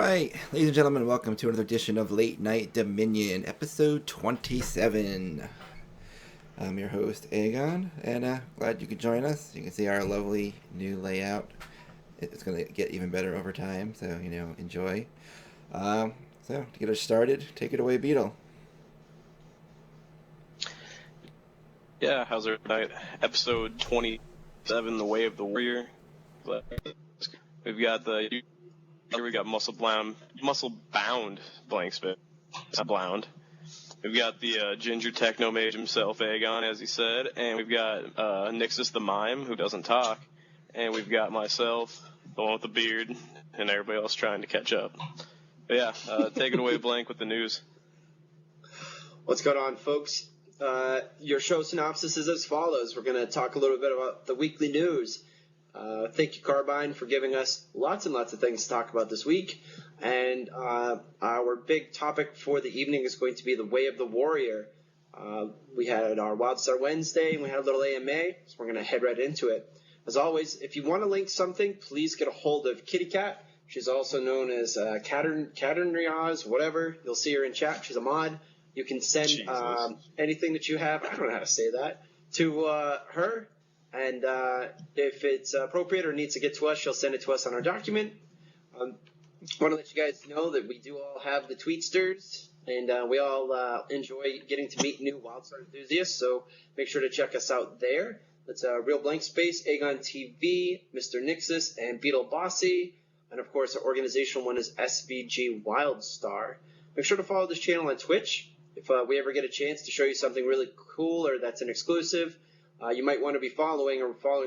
Alright, ladies and gentlemen, welcome to another edition of Late Night Dominion, episode 27. I'm your host, Aegon, and glad you could join us. You can see our lovely new layout. It's going to get even better over time, so, enjoy. So, to get us started, take it away, Beetle. Yeah, how's it night? Episode 27, The Way of the Warrior. We've got we got muscle bound blank spit. Not bound. We've got the ginger techno mage himself, Aegon, as he said, and we've got Nixus the mime, who doesn't talk, and we've got myself, the one with the beard, and everybody else trying to catch up. But yeah, take it away, Blank, with the news. What's going on, folks? Your show synopsis is as follows. We're going to talk a little bit about the weekly news. Thank you, Carbine, for giving us lots and lots of things to talk about this week. And our big topic for the evening is going to be the Way of the Warrior. We had our Wildstar Wednesday, and we had a little AMA, so we're going to head right into it. As always, if you want to link something, please get a hold of Kitty Cat. She's also known as Riaz, whatever. You'll see her in chat. She's a mod. You can send anything that you have, I don't know how to say that, to her. And if it's appropriate or needs to get to us, she'll send it to us on our document. I want to let you guys know that we do all have the Tweetsters, and we all enjoy getting to meet new Wildstar enthusiasts, so make sure to check us out there. That's Real Blank Space, Aegon TV, Mr. Nixus, and Beetle Bossy. And, of course, our organizational one is SVG Wildstar. Make sure to follow this channel on Twitch. If we ever get a chance to show you something really cool or that's an exclusive, you might want to be following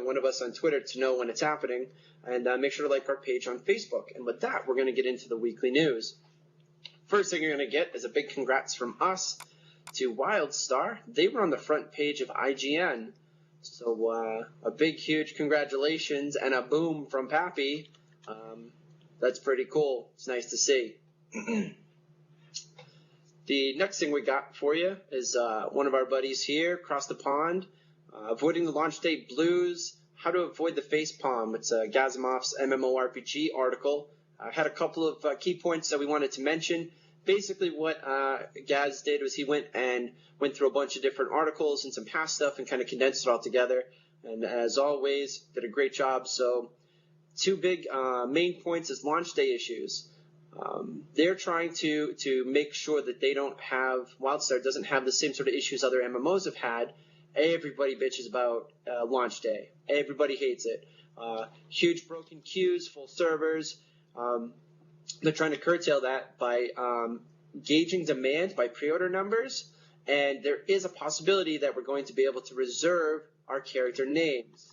one of us on Twitter to know when it's happening. And make sure to like our page on Facebook. And with that, we're going to get into the weekly news. First thing you're going to get is a big congrats from us to Wildstar. They were on the front page of IGN. So a big, huge congratulations and a boom from Pappy. That's pretty cool. It's nice to see. The next thing we got for you is one of our buddies here across the pond. Avoiding the launch day blues, how to avoid the facepalm. It's Gazimov's MMORPG article. I had a couple of key points that we wanted to mention. Basically what Gaz did was he went through a bunch of different articles and some past stuff and kind of condensed it all together. And as always, did a great job. So two big main points is launch day issues. They're trying to make sure that Wildstar doesn't have the same sort of issues other MMOs have had. Everybody bitches about launch day. Everybody hates it. Huge broken queues, full servers. They're trying to curtail that by gauging demand by pre-order numbers. And there is a possibility that we're going to be able to reserve our character names.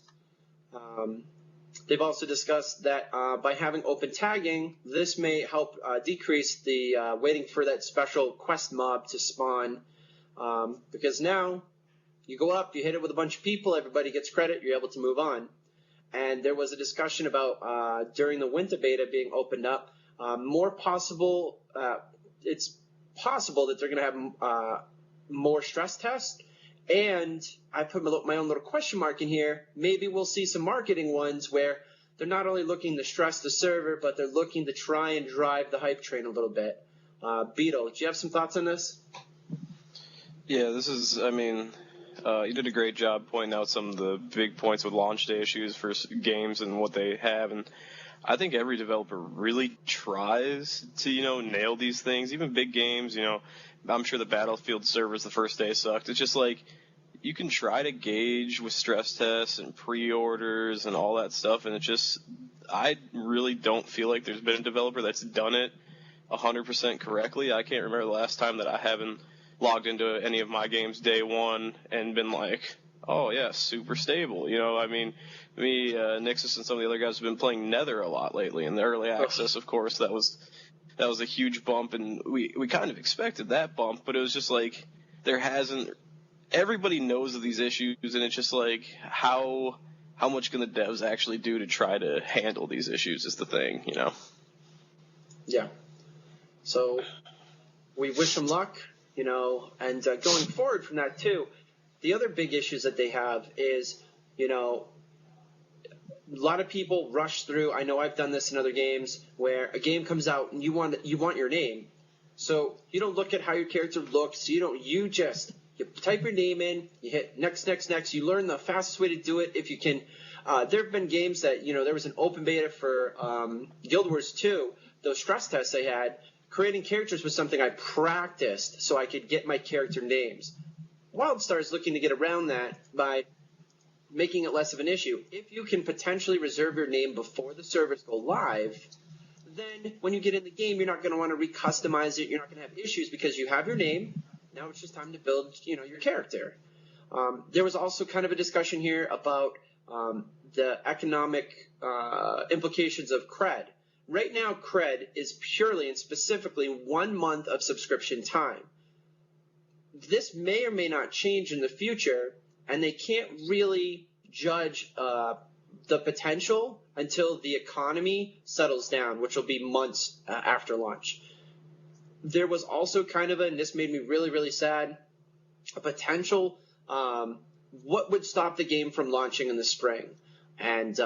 They've also discussed that by having open tagging, this may help decrease the waiting for that special quest mob to spawn. Because now you go up, you hit it with a bunch of people, everybody gets credit, you're able to move on. And there was a discussion about during the winter beta being opened up, it's possible that they're going to have more stress tests. And I put my own little question mark in here. Maybe we'll see some marketing ones where they're not only looking to stress the server, but they're looking to try and drive the hype train a little bit. Beetle, do you have some thoughts on this? Yeah, you did a great job pointing out some of the big points with launch day issues for games and what they have. And I think every developer really tries to, nail these things. Even big games, I'm sure the Battlefield servers the first day sucked. It's just like you can try to gauge with stress tests and pre-orders and all that stuff, and I really don't feel like there's been a developer that's done it 100% correctly. I can't remember the last time that I haven't logged into any of my games day one and been like, oh yeah, super stable. Nixus and some of the other guys have been playing Nether a lot lately in the early access. Of course, that was a huge bump, and we kind of expected that bump, but it was just like everybody knows of these issues, and it's just like how much can the devs actually do to try to handle these issues is the thing, Yeah. So we wish them luck, and going forward from that too, the other big issues that they have is, a lot of people rush through. I know I've done this in other games where a game comes out and you want your name, so you don't look at how your character looks. You type your name in, you hit next, next, next. You learn the fastest way to do it if you can. There have been games that there was an open beta for Guild Wars 2. Those stress tests they had. Creating characters was something I practiced so I could get my character names. Wildstar is looking to get around that by making it less of an issue. If you can potentially reserve your name before the servers go live, then when you get in the game, you're not going to want to recustomize it. You're not going to have issues because you have your name. Now it's just time to build, your character. There was also kind of a discussion here about the economic implications of cred. Right now, cred is purely and specifically 1 month of subscription time. This may or may not change in the future, and they can't really judge the potential until the economy settles down, which will be months after launch. There was also kind of and this made me really, really sad, a potential what would stop the game from launching in the spring. And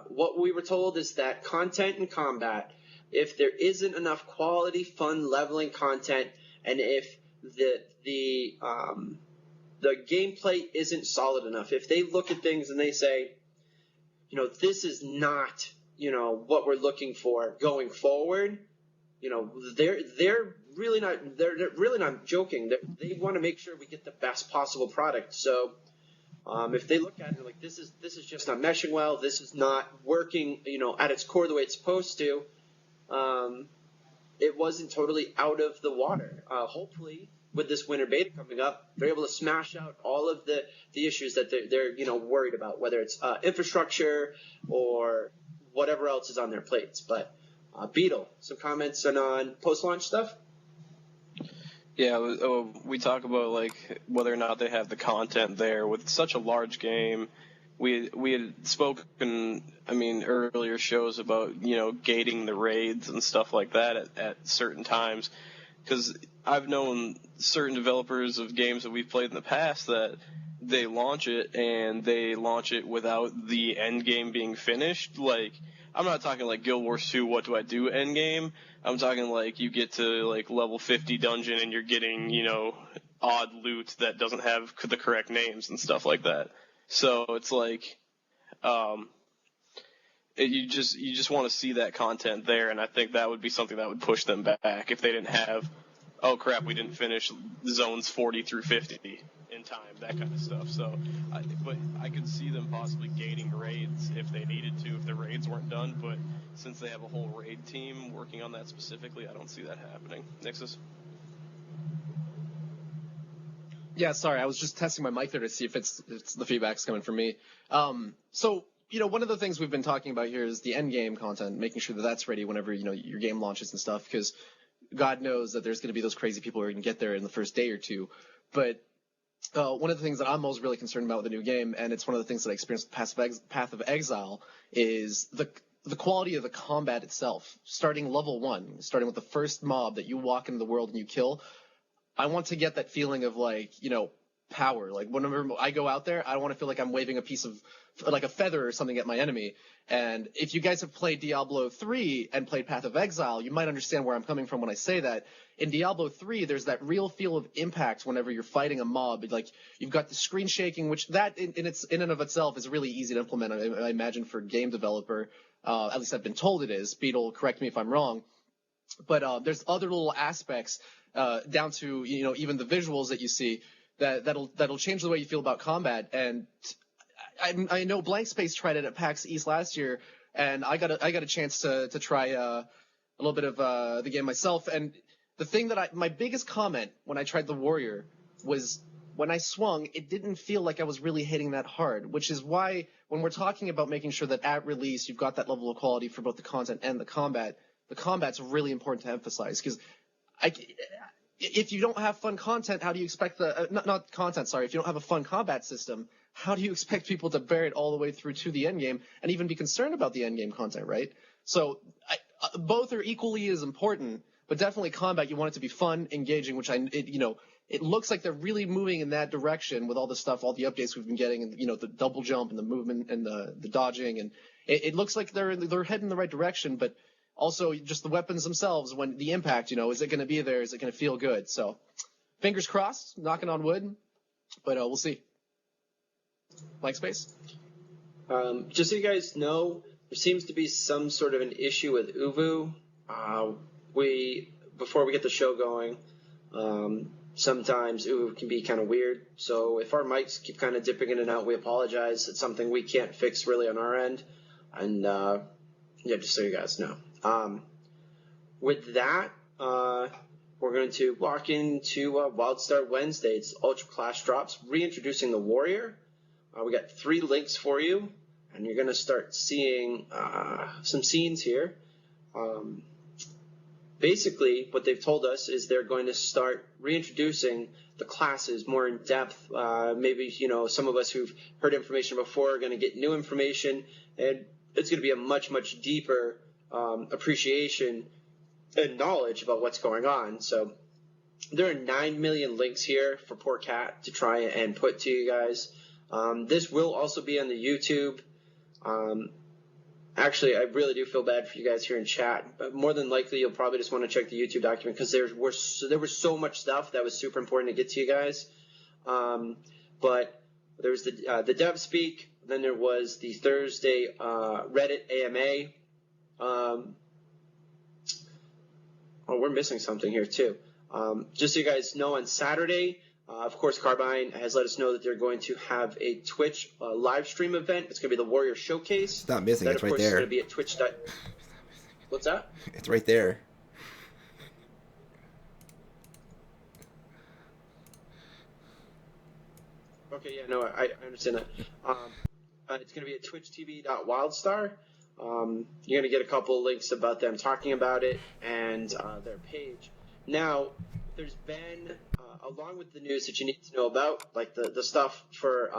what we were told is that content and combat, if there isn't enough quality, fun, leveling content, and if the gameplay isn't solid enough, if they look at things and they say, this is not, what we're looking for going forward, they're really not joking. They want to make sure we get the best possible product. So if they look at it like this is just not meshing well, this is not working, at its core the way it's supposed to, it wasn't totally out of the water. Hopefully, with this winter beta coming up, they're able to smash out all of the issues that they're worried about, whether it's infrastructure or whatever else is on their plates. But Beetle, some comments on post-launch stuff? Yeah, we talk about whether or not they have the content there with such a large game. We had spoken, earlier shows about gating the raids and stuff like that at certain times, because I've known certain developers of games that we've played in the past that they launch it without the end game being finished. I'm not talking like Guild Wars 2, what do I do end game. I'm talking you get to level 50 dungeon and you're getting, odd loot that doesn't have the correct names and stuff like that. So it's you just want to see that content there, and I think that would be something that would push them back if they didn't have, oh crap, we didn't finish zones 40 through 50 in time, that kind of stuff. So, but I could see them possibly gating raids if they needed to, if the raids weren't done, but since they have a whole raid team working on that specifically, I don't see that happening. Nixus? Yeah, sorry, I was just testing my mic there to see if it's the feedback's coming from me. So, one of the things we've been talking about here is the end game content, making sure that that's ready whenever, your game launches and stuff, because God knows that there's going to be those crazy people who are going to get there in the first day or two. But one of the things that I'm most really concerned about with the new game, and it's one of the things that I experienced with Path of Exile, is the quality of the combat itself. Starting level 1, starting with the first mob that you walk into the world and you kill, I want to get that feeling of power. Whenever I go out there, I want to feel like I'm waving a piece of, a feather or something at my enemy. And if you guys have played Diablo 3 and played Path of Exile, you might understand where I'm coming from when I say that. In Diablo 3, there's that real feel of impact whenever you're fighting a mob. You've got the screen shaking, which that in and of itself is really easy to implement, I imagine, for a game developer. At least I've been told it is. Beetle, correct me if I'm wrong. But there's other little aspects down to even the visuals that you see that'll change the way you feel about combat. And I know Blank Space tried it at PAX East last year, and I got a chance to try a little bit of the game myself. And the thing that my biggest comment when I tried the Warrior was when I swung, it didn't feel like I was really hitting that hard, which is why when we're talking about making sure that at release you've got that level of quality for both the content and the combat's really important to emphasize, because if you don't have fun content, how do you expect if you don't have a fun combat system, how do you expect people to bear it all the way through to the end game and even be concerned about the end game content, right? So both are equally as important, but definitely combat. You want it to be fun, engaging, which it looks like they're really moving in that direction with all the stuff, all the updates we've been getting, and the double jump and the movement and the dodging, and it looks like they're heading in the right direction. But also just the weapons themselves, when the impact, is it going to be there? Is it going to feel good? So fingers crossed, knocking on wood, but we'll see. Blank space. Just so you guys know, there seems to be some sort of an issue with Uvu. Before we get the show going, sometimes Uvu can be kind of weird. So if our mics keep kind of dipping in and out, we apologize. It's something we can't fix really on our end. And just so you guys know. With that, we're going to walk into Wildstar Wednesday. It's Ultra Class Drops, reintroducing the Warrior. We got 3 links for you, and you're going to start seeing some scenes here. Basically, what they've told us is they're going to start reintroducing the classes more in depth. Maybe, some of us who've heard information before are going to get new information, and it's going to be a much, much deeper appreciation and knowledge about what's going on. So there are 9 million links here for poor Cat to try and put to you guys. This will also be on the YouTube. Actually, I really do feel bad for you guys here in chat. But more than likely, you'll probably just want to check the YouTube document because there was so much stuff that was super important to get to you guys. But there was the Devspeak. Then there was the Thursday Reddit AMA. We're missing something here too. Just so you guys know, on Saturday, of course, Carbine has let us know that they're going to have a Twitch live stream event. It's going to be the Warrior Showcase. It's not missing. That, it's of right course, there. Is going to be at Twitch. What's that? It's right there. Okay, yeah, no, I understand that. It's going to be at twitchtv.wildstar. You're going to get a couple of links about them talking about it and their page. Now, there's been, along with the news that you need to know about, like the stuff for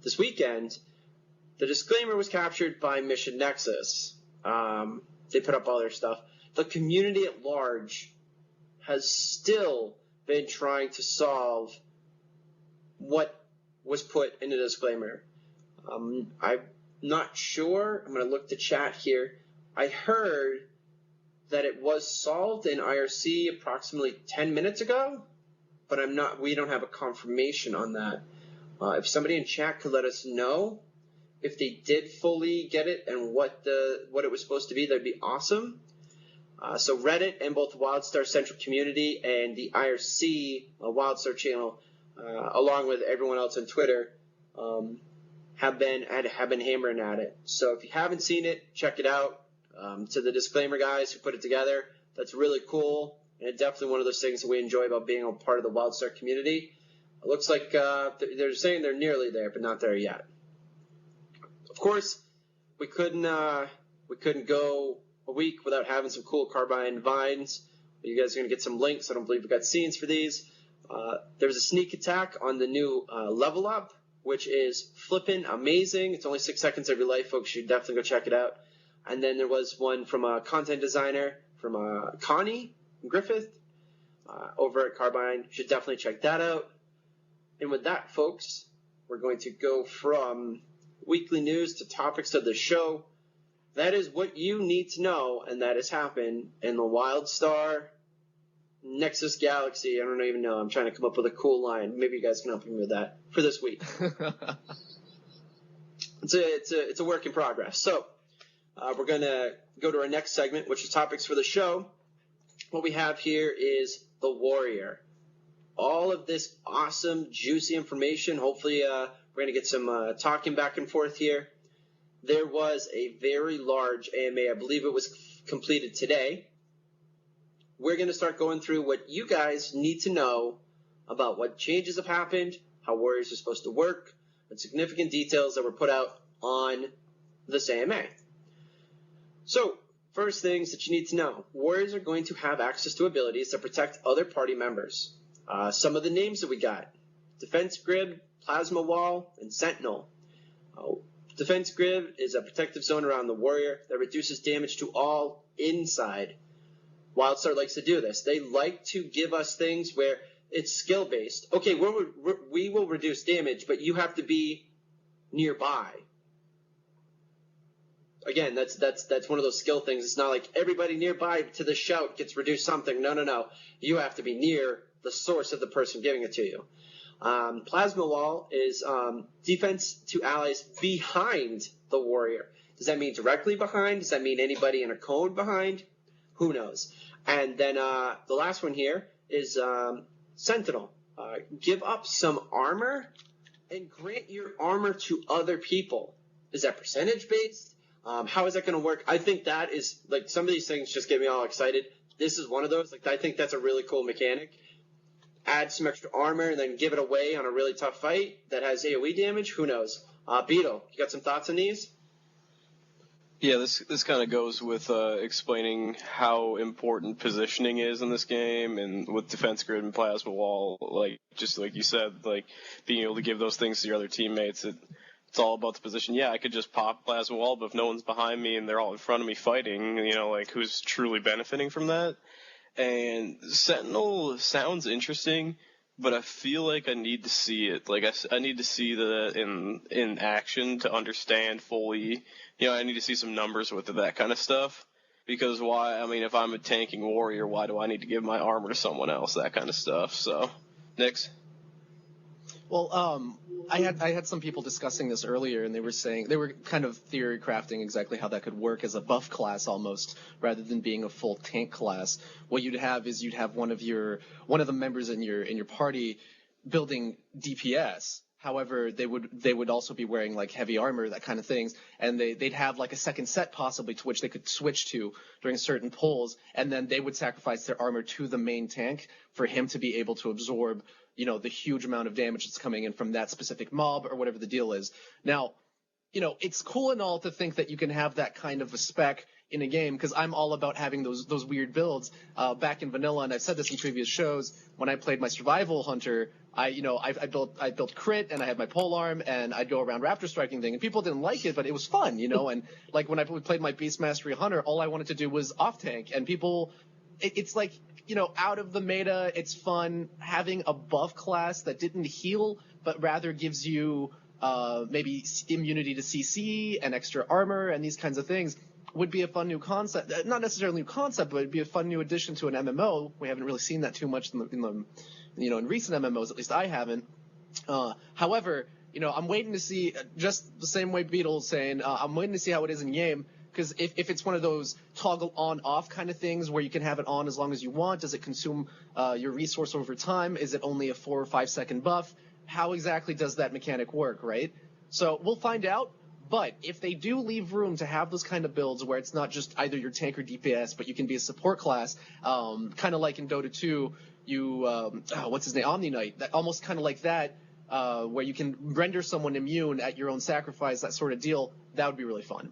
this weekend, the disclaimer was captured by Mission Nexus. They put up all their stuff. The community at large has still been trying to solve what was put in the disclaimer. I'm not sure. I'm going to look the chat here. I heard that it was solved in IRC approximately 10 minutes ago, but we don't have a confirmation on that. If somebody in chat could let us know if they did fully get it and what it was supposed to be, that'd be awesome. So Reddit and both the Wildstar Central Community and the IRC Wildstar channel, along with everyone else on Twitter, have been hammering at it. So if you haven't seen it, check it out. To the disclaimer guys who put it together, that's really cool, and it's definitely one of those things that we enjoy about being a part of the Wildstar community. It looks like they're saying they're nearly there, but not there yet. Of course, we couldn't go a week without having some cool Carbine Vines. You guys are going to get some links. I don't believe we got scenes for these. There was a sneak attack on the new LevelUp, which is flippin' amazing. It's only 6 seconds of your life, folks. You should definitely go check it out. And then there was one from a content designer from Connie, Griffith, over at Carbine. You should definitely check that out. And with that, folks, we're going to go from weekly news to topics of the show. That is what you need to know, and that has happened in the Wildstar Nexus Galaxy. I don't even know. I'm trying to come up with a cool line. Maybe you guys can help me with that for this week. It's a work in progress. So we're going to go to our next segment, which is topics for the show. What we have here is the Warrior. All of this awesome, juicy information. Hopefully we're going to get some talking back and forth here. There was a very large AMA. I believe it was completed today. We're going to start going through what you guys need to know about what changes have happened, how Warriors are supposed to work, and significant details that were put out on this AMA. So, first things that you need to know. Warriors are going to have access to abilities that protect other party members. Some of the names that we got: Defense Grid, Plasma Wall, and Sentinel. Defense Grid is a protective zone around the Warrior that reduces damage to all inside. Wildstar likes to do this. They like to give us things where it's skill based. Okay, we will reduce damage, but you have to be nearby. Again, that's one of those skill things. It's not like everybody nearby to the shout gets reduced something. No. You have to be near the source of the person giving it to you. Plasma Wall is defense to allies behind the warrior. Does that mean directly behind? Does that mean anybody in a cone behind? Who knows? And then the last one here is Sentinel. Give up some armor and grant your armor to other people. Is that percentage based? How is that going to work? I think that is, like, some of these things just get me all excited. This is one of those. Like, I think that's a really cool mechanic. Add some extra armor and then give it away on a really tough fight that has AoE damage. Who knows? Beetle, you got some thoughts on these? Yeah, this kind of goes with explaining how important positioning is in this game, and with defense grid and plasma wall, like just like you said, like being able to give those things to your other teammates. It's all about the position. Yeah, I could just pop plasma wall, but if no one's behind me and they're all in front of me fighting, like who's truly benefiting from that? And Sentinel sounds interesting, but I feel like I need to see it. Like I need to see that in action to understand fully. I need to see some numbers with it, that kind of stuff. Because if I'm a tanking warrior, why do I need to give my armor to someone else? That kind of stuff. So, Nix? Well, I had some people discussing this earlier, and they were kind of theory crafting exactly how that could work as a buff class almost, rather than being a full tank class. What you'd have is one of the members in your party building DPS. However, they would also be wearing like heavy armor, that kind of things, and they'd have like a second set possibly to which they could switch to during certain pulls, and then they would sacrifice their armor to the main tank for him to be able to absorb, the huge amount of damage that's coming in from that specific mob or whatever the deal is. Now, it's cool and all to think that you can have that kind of a spec in a game, because I'm all about having those weird builds. Back in vanilla, and I've said this in previous shows, when I played my survival hunter, I built crit, and I had my polearm, and I'd go around raptor striking thing, and people didn't like it, but it was fun, and like when I played my beast mastery hunter, all I wanted to do was off tank, and people, it's like, out of the meta, it's fun having a buff class that didn't heal, but rather gives you maybe immunity to CC and extra armor and these kinds of things. Would be a fun new concept. Not necessarily a new concept, but it'd be a fun new addition to an MMO. We haven't really seen that too much in recent MMOs. At least I haven't. However, I'm waiting to see, just the same way Beetle's saying, I'm waiting to see how it is in game. Because if it's one of those toggle on-off kind of things where you can have it on as long as you want, does it consume your resource over time? Is it only a 4 or 5 second buff? How exactly does that mechanic work, right? So we'll find out. But if they do leave room to have those kind of builds where it's not just either your tank or DPS, but you can be a support class, kind of like in Dota 2, what's his name, Omni Knight, that almost kind of like that, where you can render someone immune at your own sacrifice, that sort of deal, that would be really fun.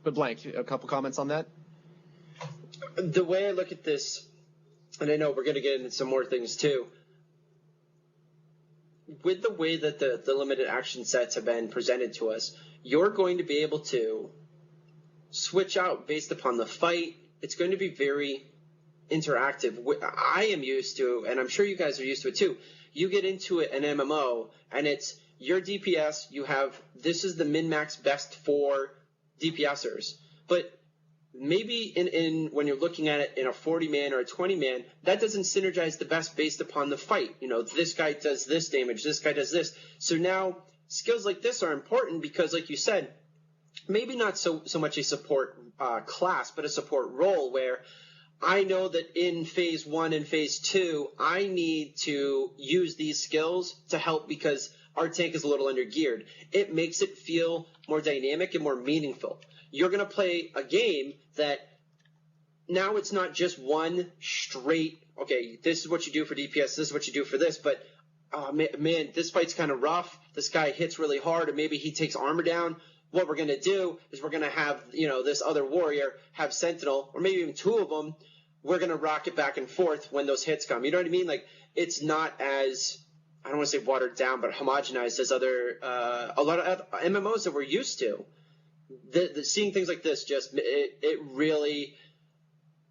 But Blank, a couple comments on that? The way I look at this, and I know we're going to get into some more things too, with the way that the limited action sets have been presented to us, you're going to be able to switch out based upon the fight. It's going to be very interactive. I am used to, and I'm sure you guys are used to it too, you get into an MMO, and it's your DPS, this is the min-max best for DPSers. But maybe in when you're looking at it in a 40-man or a 20-man, that doesn't synergize the best based upon the fight. This guy does this damage, this guy does this. So now skills like this are important because, like you said, maybe not so much a support class, but a support role where I know that in phase 1 and phase 2, I need to use these skills to help because our tank is a little under-geared. It makes it feel more dynamic and more meaningful. You're going to play a game that now it's not just one straight, okay, this is what you do for DPS, this is what you do for this, but oh, man, this fight's kind of rough. This guy hits really hard, and maybe he takes armor down. What we're going to do is we're going to have, this other warrior have Sentinel, or maybe even 2 of them. We're going to rock it back and forth when those hits come. You know what I mean? Like, it's not as, I don't want to say watered down, but homogenized as a lot of MMOs that we're used to. Seeing things like this it really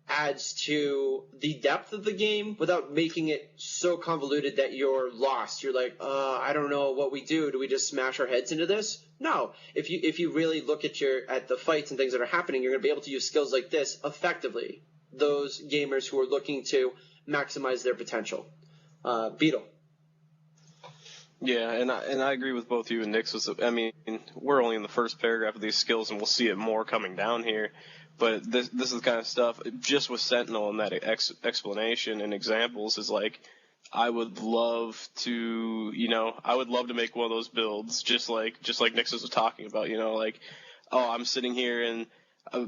adds to the depth of the game without making it so convoluted that you're lost. You're like, I don't know what we do. Do we just smash our heads into this? No. If you really look at the fights and things that are happening, you're going to be able to use skills like this effectively. Those gamers who are looking to maximize their potential. Beetle. Yeah, and I agree with both you and Nick's. I mean, we're only in the first paragraph of these skills, and we'll see it more coming down here. But this is the kind of stuff, just with Sentinel and that explanation and examples, is like, I would love to make one of those builds, just like Nick's was talking about, like, oh, I'm sitting here and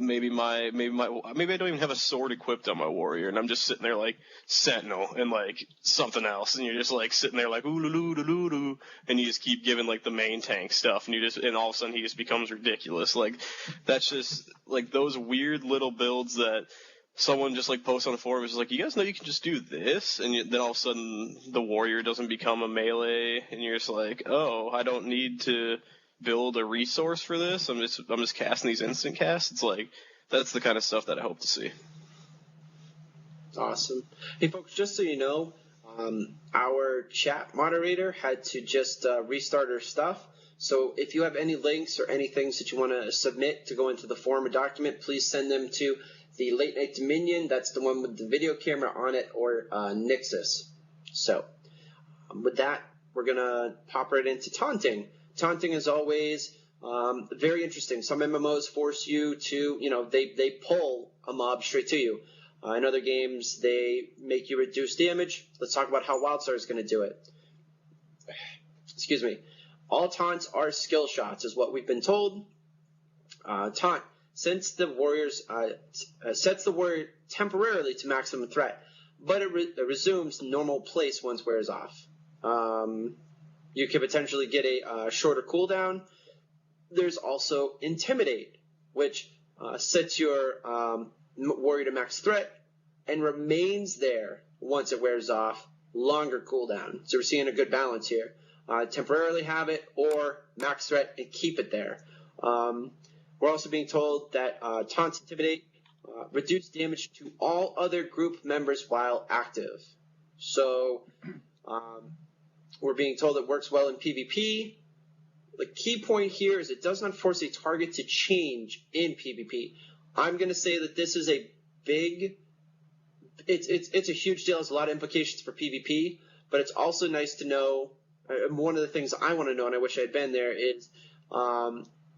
maybe I don't even have a sword equipped on my warrior, and I'm just sitting there like Sentinel and like something else, and you're just like sitting there like ooh, and you just keep giving like the main tank stuff, and all of a sudden he just becomes ridiculous. Like, that's just like those weird little builds that someone just like posts on the forum is like, you guys know you can just do this, and then all of a sudden the warrior doesn't become a melee, and you're just like, oh, I don't need to build a resource for this. I'm just casting these instant casts. It's like, that's the kind of stuff that I hope to see. Awesome. Hey folks, just so you know, our chat moderator had to just restart her stuff. So if you have any links or any things that you want to submit to go into the forum or document, please send them to the Late Night Dominion. That's the one with the video camera on it, or Nixus. So with that, we're going to pop right into taunting. Taunting is always very interesting. Some MMOs force you to, they pull a mob straight to you. In other games, they make you reduce damage. Let's talk about how Wildstar is going to do it. Excuse me. All taunts are skill shots, is what we've been told. Taunt sets the warrior temporarily to maximum threat, but it resumes normal place once wears off. You can potentially get a shorter cooldown. There's also Intimidate, which sets your warrior to max threat and remains there once it wears off. Longer cooldown. So we're seeing a good balance here. Temporarily have it, or max threat and keep it there. We're also being told that Taunt Intimidate reduce damage to all other group members while active. So we're being told it works well in PvP. The key point here is it does not force a target to change in PvP. I'm going to say that this is a big, it's a huge deal. It's a lot of implications for PvP, but it's also nice to know. One of the things I want to know, and I wish I had been there,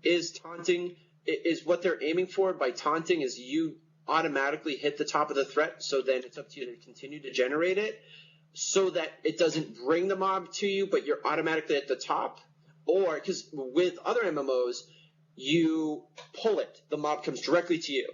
is taunting, is what they're aiming for by taunting is you automatically hit the top of the threat, so then it's up to you to continue to generate it, so that it doesn't bring the mob to you, but you're automatically at the top. Or, because with other MMOs, you pull it. The mob comes directly to you.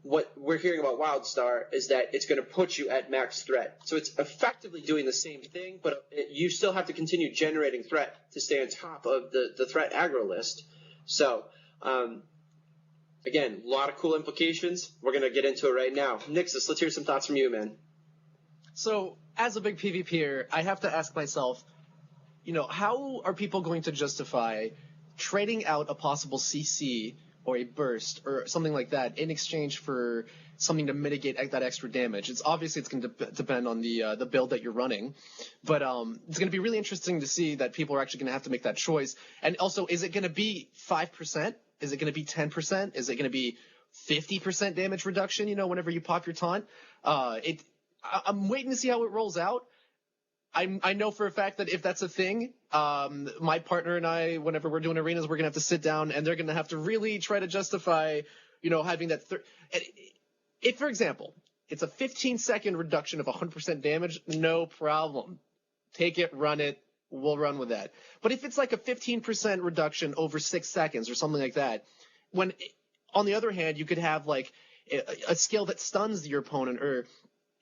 What we're hearing about Wildstar is that it's going to put you at max threat. So it's effectively doing the same thing, but you still have to continue generating threat to stay on top of the threat aggro list. So, again, a lot of cool implications. We're going to get into it right now. Nixus, let's hear some thoughts from you, man. So, as a big PvPer, I have to ask myself, how are people going to justify trading out a possible CC or a burst or something like that in exchange for something to mitigate that extra damage? It's going to depend on the build that you're running, but it's going to be really interesting to see that people are actually going to have to make that choice. And also, is it going to be 5%? Is it going to be 10%? Is it going to be 50% damage reduction? Whenever you pop your taunt, I'm waiting to see how it rolls out. I know for a fact that if that's a thing, my partner and I, whenever we're doing arenas, we're going to have to sit down and they're going to have to really try to justify, having that. If, for example, it's a 15-second reduction of 100% damage, no problem. Take it, run it, we'll run with that. But if it's like a 15% reduction over 6 seconds or something like that, when, on the other hand, you could have like a skill that stuns your opponent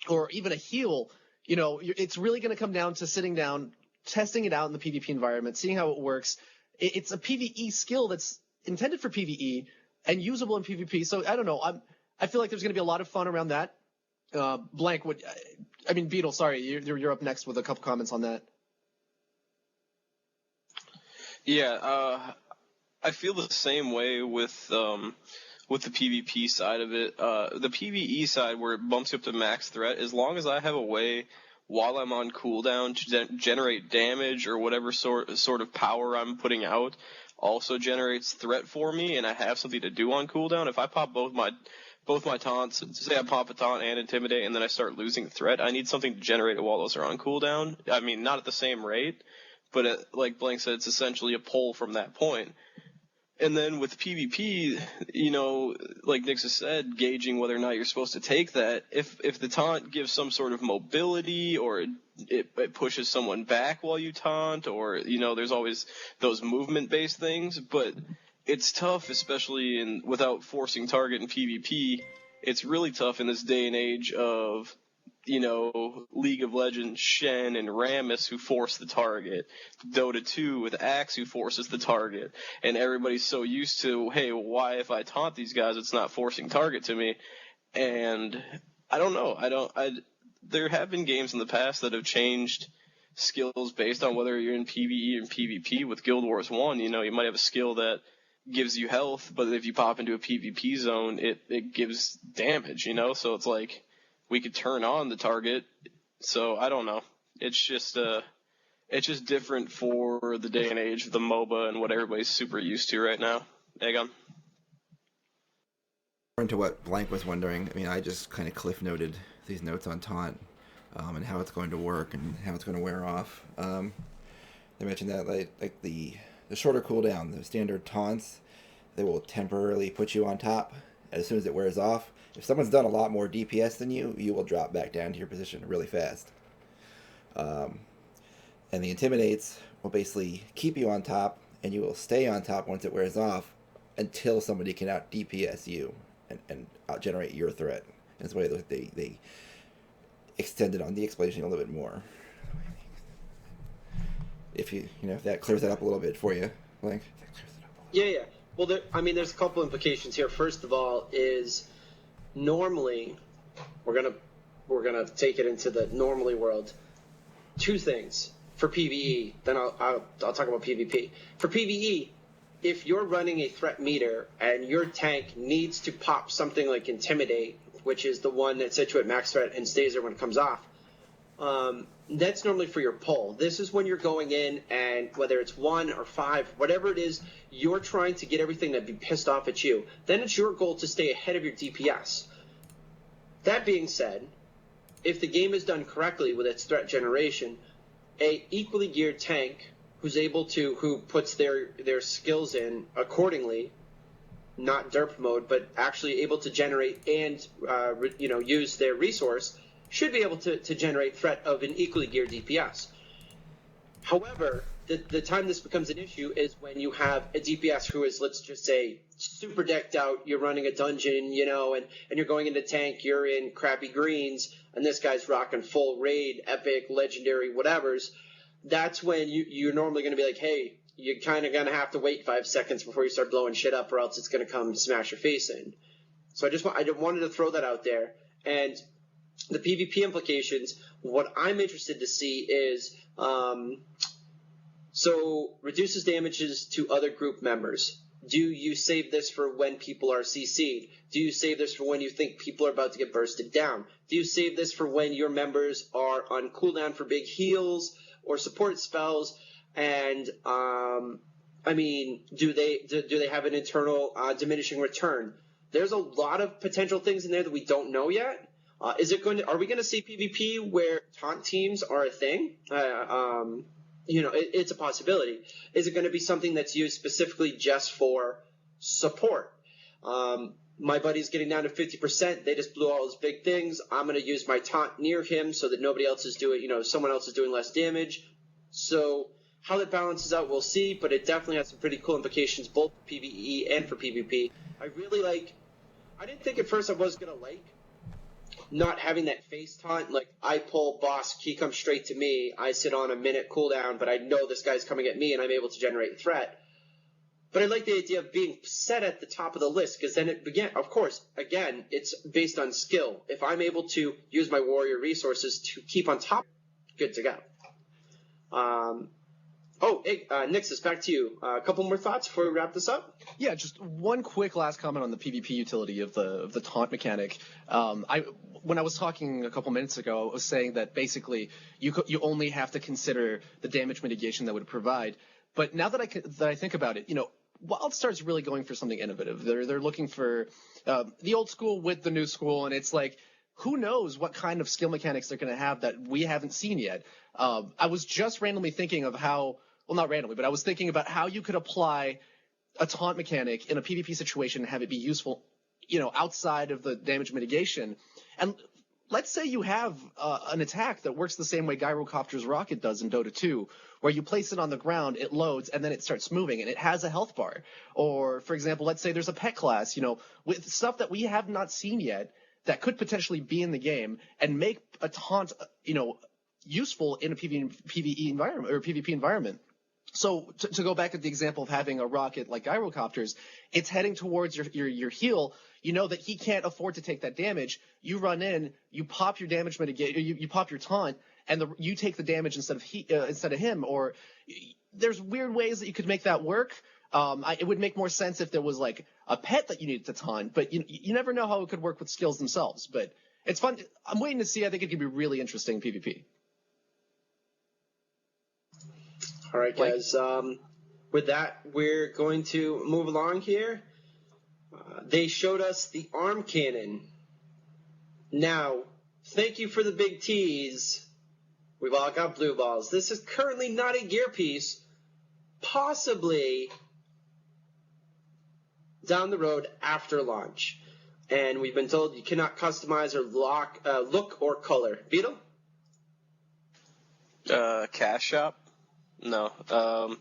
or even a heal. It's really going to come down to sitting down, testing it out in the PvP environment, seeing how it works. It's a PvE skill that's intended for PvE and usable in PvP. So I don't know. I feel like there's going to be a lot of fun around that. Beetle, sorry, you're up next with a couple comments on that. Yeah, I feel the same way with with the PvP side of it. The PvE side, where it bumps you up to max threat, as long as I have a way while I'm on cooldown to generate damage or whatever sort of power I'm putting out also generates threat for me, and I have something to do on cooldown. If I pop both my taunts, say I pop a taunt and intimidate, and then I start losing threat, I need something to generate it while those are on cooldown. I mean, not at the same rate, but like Blank said, it's essentially a pull from that point. And then with PvP, like Nix has said, gauging whether or not you're supposed to take that. If the taunt gives some sort of mobility, or it pushes someone back while you taunt, or there's always those movement-based things. But it's tough, especially without forcing target in PvP. It's really tough in this day and age of League of Legends, Shen, and Rammus who force the target. Dota 2 with Axe who forces the target. And everybody's so used to, hey, why if I taunt these guys, it's not forcing target to me? And I don't know. There have been games in the past that have changed skills based on whether you're in PvE or PvP. With Guild Wars 1, you might have a skill that gives you health, but if you pop into a PvP zone, it gives damage, So it's like, we could turn on the target. So I don't know. It's just different for the day and age of the MOBA and what everybody's super used to right now. Aegon? Into what Blank was wondering, I mean, I just kind of cliff noted these notes on Taunt and how it's going to work and how it's going to wear off. They mentioned that like the shorter cooldown, the standard taunts, they will temporarily put you on top as soon as it wears off. If someone's done a lot more DPS than you, you will drop back down to your position really fast. And the Intimidates will basically keep you on top, and you will stay on top once it wears off until somebody can out DPS you and out generate your threat. And that's why they extended on the explanation a little bit more. If if that clears that up a little bit for you, Blank. Yeah. Well, there's a couple implications here. First of all, is normally we're gonna take it into the normally world. Two things for PvE, then I'll talk about PvP. For PvE, if you're running a threat meter and your tank needs to pop something like Intimidate, which is the one that sets you at max threat and stays there when it comes off, that's normally for your pull. This is when you're going in, and whether it's 1 or 5, whatever it is, you're trying to get everything to be pissed off at you. Then it's your goal to stay ahead of your DPS. That being said, if the game is done correctly with its threat generation, a equally geared tank who puts their skills in accordingly, not derp mode, but actually able to generate and use their resource, should be able to generate threat of an equally geared DPS. However, the time this becomes an issue is when you have a DPS who is, let's just say, super decked out, you're running a dungeon, and you're going into tank, you're in crappy greens, and this guy's rocking full raid, epic, legendary, whatevers. That's when you're normally going to be like, hey, you're kind of going to have to wait 5 seconds before you start blowing shit up, or else it's going to come smash your face in. So I wanted to throw that out there. And the PvP implications, what I'm interested to see is, so reduces damages to other group members. Do you save this for when people are CC'd? Do you save this for when you think people are about to get bursted down? Do you save this for when your members are on cooldown for big heals or support spells? And do they have an internal diminishing return? There's a lot of potential things in there that we don't know yet. Are we going to see PvP where taunt teams are a thing? It's a possibility. Is it going to be something that's used specifically just for support? My buddy's getting down to 50%. They just blew all his big things. I'm going to use my taunt near him so that nobody else is doing, someone else is doing less damage. So how that balances out, we'll see, but it definitely has some pretty cool implications both for PvE and for PvP. I didn't think at first I was going to like not having that face taunt, like I pull boss, he comes straight to me, I sit on a minute cooldown, but I know this guy's coming at me and I'm able to generate threat. But I like the idea of being set at the top of the list, because then again, it's based on skill. If I'm able to use my warrior resources to keep on top, good to go. Oh, hey, Nixus, back to you. A couple more thoughts before we wrap this up? Yeah, just one quick last comment on the PvP utility of the taunt mechanic. When I was talking a couple minutes ago, I was saying that basically you only have to consider the damage mitigation that would provide. But now that I think about it, Wildstar's really going for something innovative. They're looking for the old school with the new school, and it's like, who knows what kind of skill mechanics they're going to have that we haven't seen yet. I was just randomly thinking of how. Well, not randomly, but I was thinking about how you could apply a taunt mechanic in a PvP situation and have it be useful, outside of the damage mitigation. And let's say you have an attack that works the same way Gyrocopter's rocket does in Dota 2, where you place it on the ground, it loads, and then it starts moving, and it has a health bar. Or, for example, let's say there's a pet class, with stuff that we have not seen yet that could potentially be in the game and make a taunt, useful in a PvE environment or PvP environment. So to go back to the example of having a rocket like Gyrocopters, it's heading towards your heal. You know that he can't afford to take that damage. You run in, you pop your damage mitigate, you pop your taunt, and you take the damage instead of him. Or there's weird ways that you could make that work. It would make more sense if there was like a pet that you needed to taunt, but you never know how it could work with skills themselves. But it's fun. I'm waiting to see. I think it could be really interesting in PvP. All right, guys. With that, we're going to move along here. They showed us the arm cannon. Now, thank you for the big tease. We've all got blue balls. This is currently not a gear piece. Possibly down the road after launch. And we've been told you cannot customize or look or color. Beetle? Cash shop? No. No.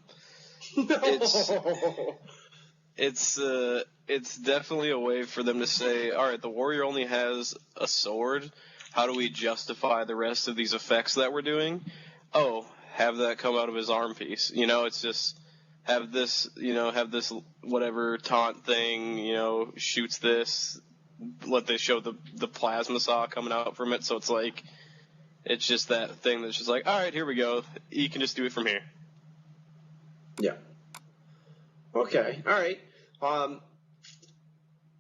It's definitely a way for them to say, all right, the warrior only has a sword. How do we justify the rest of these effects that we're doing? Oh, have that come out of his arm piece. It's just have this whatever taunt thing, shoots this. Let they show the plasma saw coming out from it. So it's like, it's just that thing that's just like, all right, here we go. You can just do it from here. Yeah. Okay. All right.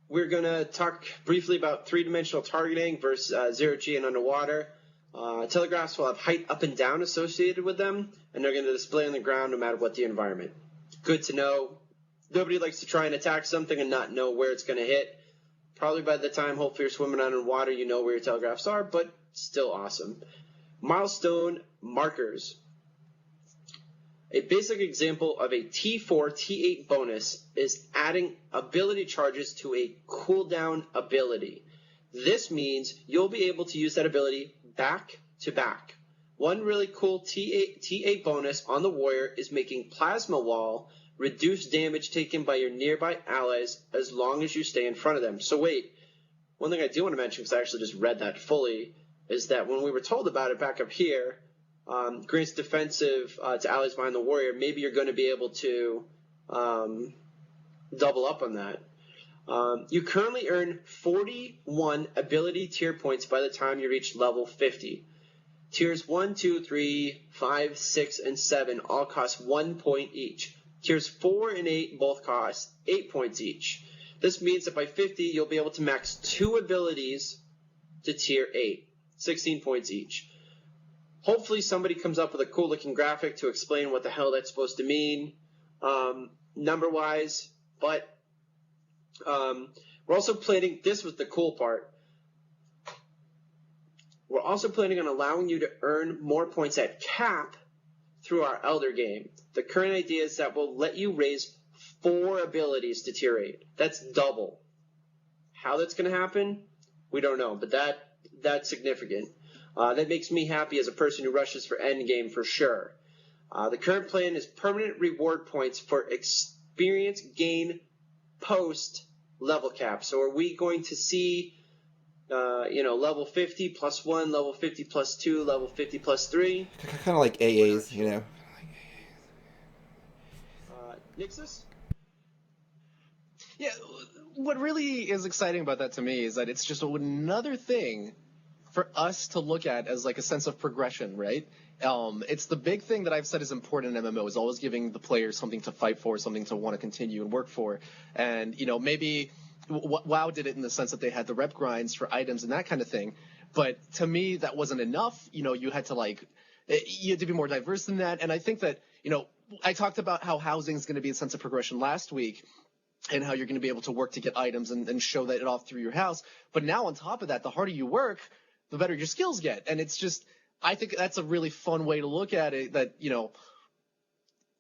We're going to talk briefly about three-dimensional targeting versus zero-G and underwater. Telegraphs will have height up and down associated with them, and they're going to display on the ground no matter what the environment. Good to know. Nobody likes to try and attack something and not know where it's going to hit. Probably by the time, hopefully, you're swimming underwater, you know where your telegraphs are, but still awesome. Milestone markers. A basic example of a T4, T8 bonus is adding ability charges to a cooldown ability. This means you'll be able to use that ability back to back. One really cool T8 bonus on the warrior is making Plasma Wall reduce damage taken by your nearby allies as long as you stay in front of them. So wait, one thing I do want to mention, because I actually just read that fully, is that when we were told about it back up here, grants defensive to allies behind the warrior, maybe you're going to be able to double up on that. You currently earn 41 ability tier points by the time you reach level 50. Tiers 1, 2, 3, 5, 6, and 7 all cost 1 point each. Tiers 4 and 8 both cost 8 points each. This means that by 50, you'll be able to max 2 abilities to tier 8, 16 points each. Hopefully somebody comes up with a cool looking graphic to explain what the hell that's supposed to mean, number-wise. But we're also planning, this was the cool part, we're also planning on allowing you to earn more points at cap through our Elder game. The current idea is that we'll let you raise 4 abilities to tier 8. That's double. How that's going to happen, we don't know, but that's significant. That makes me happy as a person who rushes for endgame for sure. The current plan is permanent reward points for experience gain post level cap. So are we going to see, level 50 plus 1, level 50 plus 2, level 50 plus 3? Kind of like AAs, Nixus? Yeah, what really is exciting about that to me is that it's just another thing for us to look at as like a sense of progression, right? It's the big thing that I've said is important in MMO, is always giving the player something to fight for, something to want to continue and work for. And, maybe WoW did it in the sense that they had the rep grinds for items and that kind of thing. But to me, that wasn't enough. You had to be more diverse than that. And I think that, I talked about how housing is going to be a sense of progression last week, and how you're going to be able to work to get items and show that off through your house. But now on top of that, the harder you work, the better your skills get. And it's just, I think that's a really fun way to look at it, that,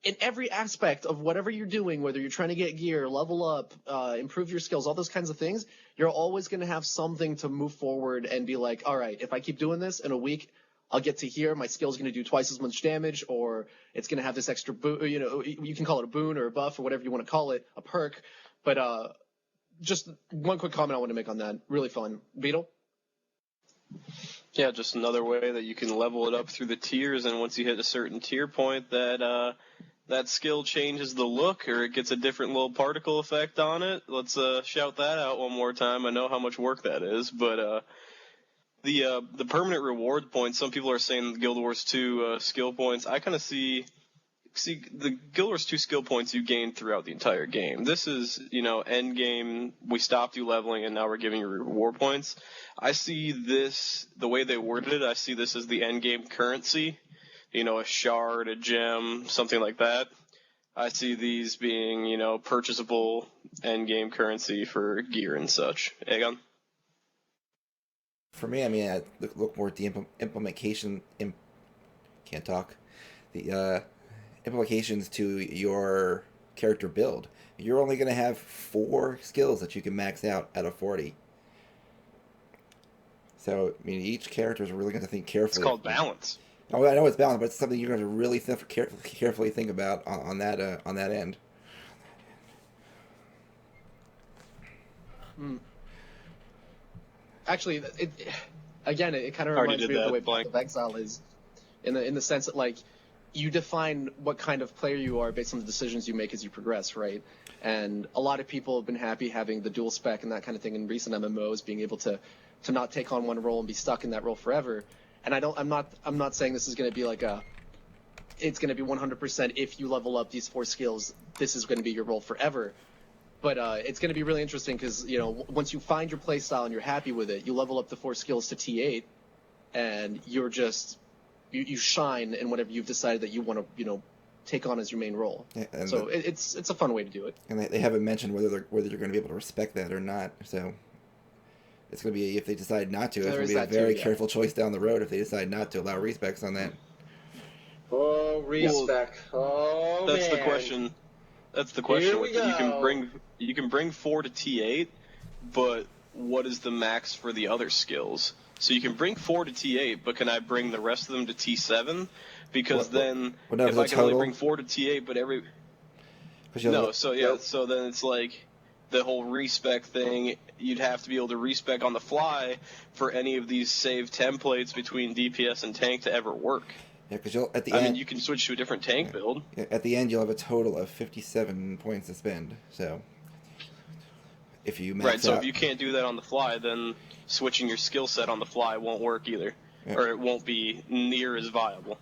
in every aspect of whatever you're doing, whether you're trying to get gear, level up, improve your skills, all those kinds of things, you're always going to have something to move forward and be like, all right, if I keep doing this in a week, I'll get to here, my skill's going to do twice as much damage, or it's going to have this extra boon, you can call it a boon or a buff or whatever you want to call it, a perk. But just one quick comment I want to make on that. Really fun. Beetle? Yeah, just another way that you can level it up through the tiers, and once you hit a certain tier point, that skill changes the look, or it gets a different little particle effect on it. Let's shout that out one more time. I know how much work that is, but the permanent reward points, some people are saying the Guild Wars 2 skill points. I kind of see the Guild Wars 2 skill points you gain throughout the entire game. This is, end game, we stopped you leveling and now we're giving you reward points. I see this, the way they worded it, I see this as the end game currency, a shard, a gem, something like that. I see these being, purchasable end game currency for gear and such. Aegon? For me, I look more at the implications to your character build. You're only going to have 4 skills that you can max out of 40. So, each character is really going to think carefully. It's called balance. Oh, I know it's balanced, but it's something you're going to really carefully think about on that end. Actually, it kind of reminds me of the way Path of Exile is, in the sense that, you define what kind of player you are based on the decisions you make as you progress, right? And a lot of people have been happy having the dual spec and that kind of thing in recent MMOs, being able to not take on one role and be stuck in that role forever. And I'm not saying this is going to be it's going to be 100% if you level up these 4 skills, this is going to be your role forever. But it's going to be really interesting because, once you find your play style and you're happy with it, you level up the 4 skills to T8, and you're just you shine in whatever you've decided that you want to take on as your main role. Yeah, so it's a fun way to do it. And they haven't mentioned whether you're going to be able to respect that or not. So it's going to be, if they decide not to, it's going to be a very careful choice down the road if they decide not to allow respecs on that. Oh, respec. Oh, that's man. The question. That's the question. You can bring 4 to T8, but what is the max for the other skills? So you can bring 4 to T8, but can I bring the rest of them to T7? Because then if I can only bring 4 to T8, but so then it's like the whole respec thing. You'd have to be able to respec on the fly for any of these save templates between DPS and tank to ever work. Yeah, because at the end, you can switch to a different tank build. Yeah, at the end, you'll have a total of 57 points to spend. So if you max so if you can't do that on the fly, then switching your skill set on the fly won't work either, or it won't be near as viable.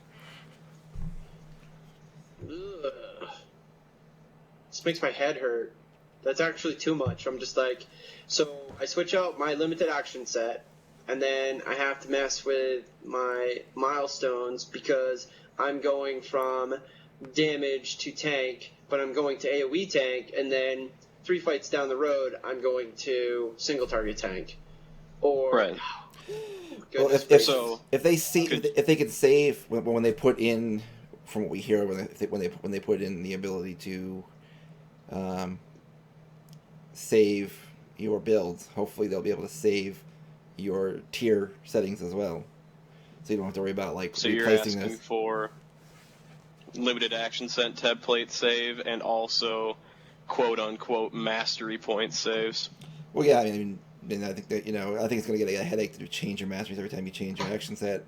Ugh. This makes my head hurt. That's actually too much. I'm just so I switch out my limited action set, and then I have to mess with my milestones because I'm going from damage to tank, but I'm going to AoE tank, and then 3 fights down the road, I'm going to single target tank. Or right. Well, if they could save when they put in, from what we hear, when they put in the ability to save your builds, hopefully they'll be able to save your tier settings as well, so you don't have to worry about so you're asking for limited action set template save and also quote unquote mastery point saves. Well, yeah, I think that I think it's going to get a headache to change your masteries every time you change your action set.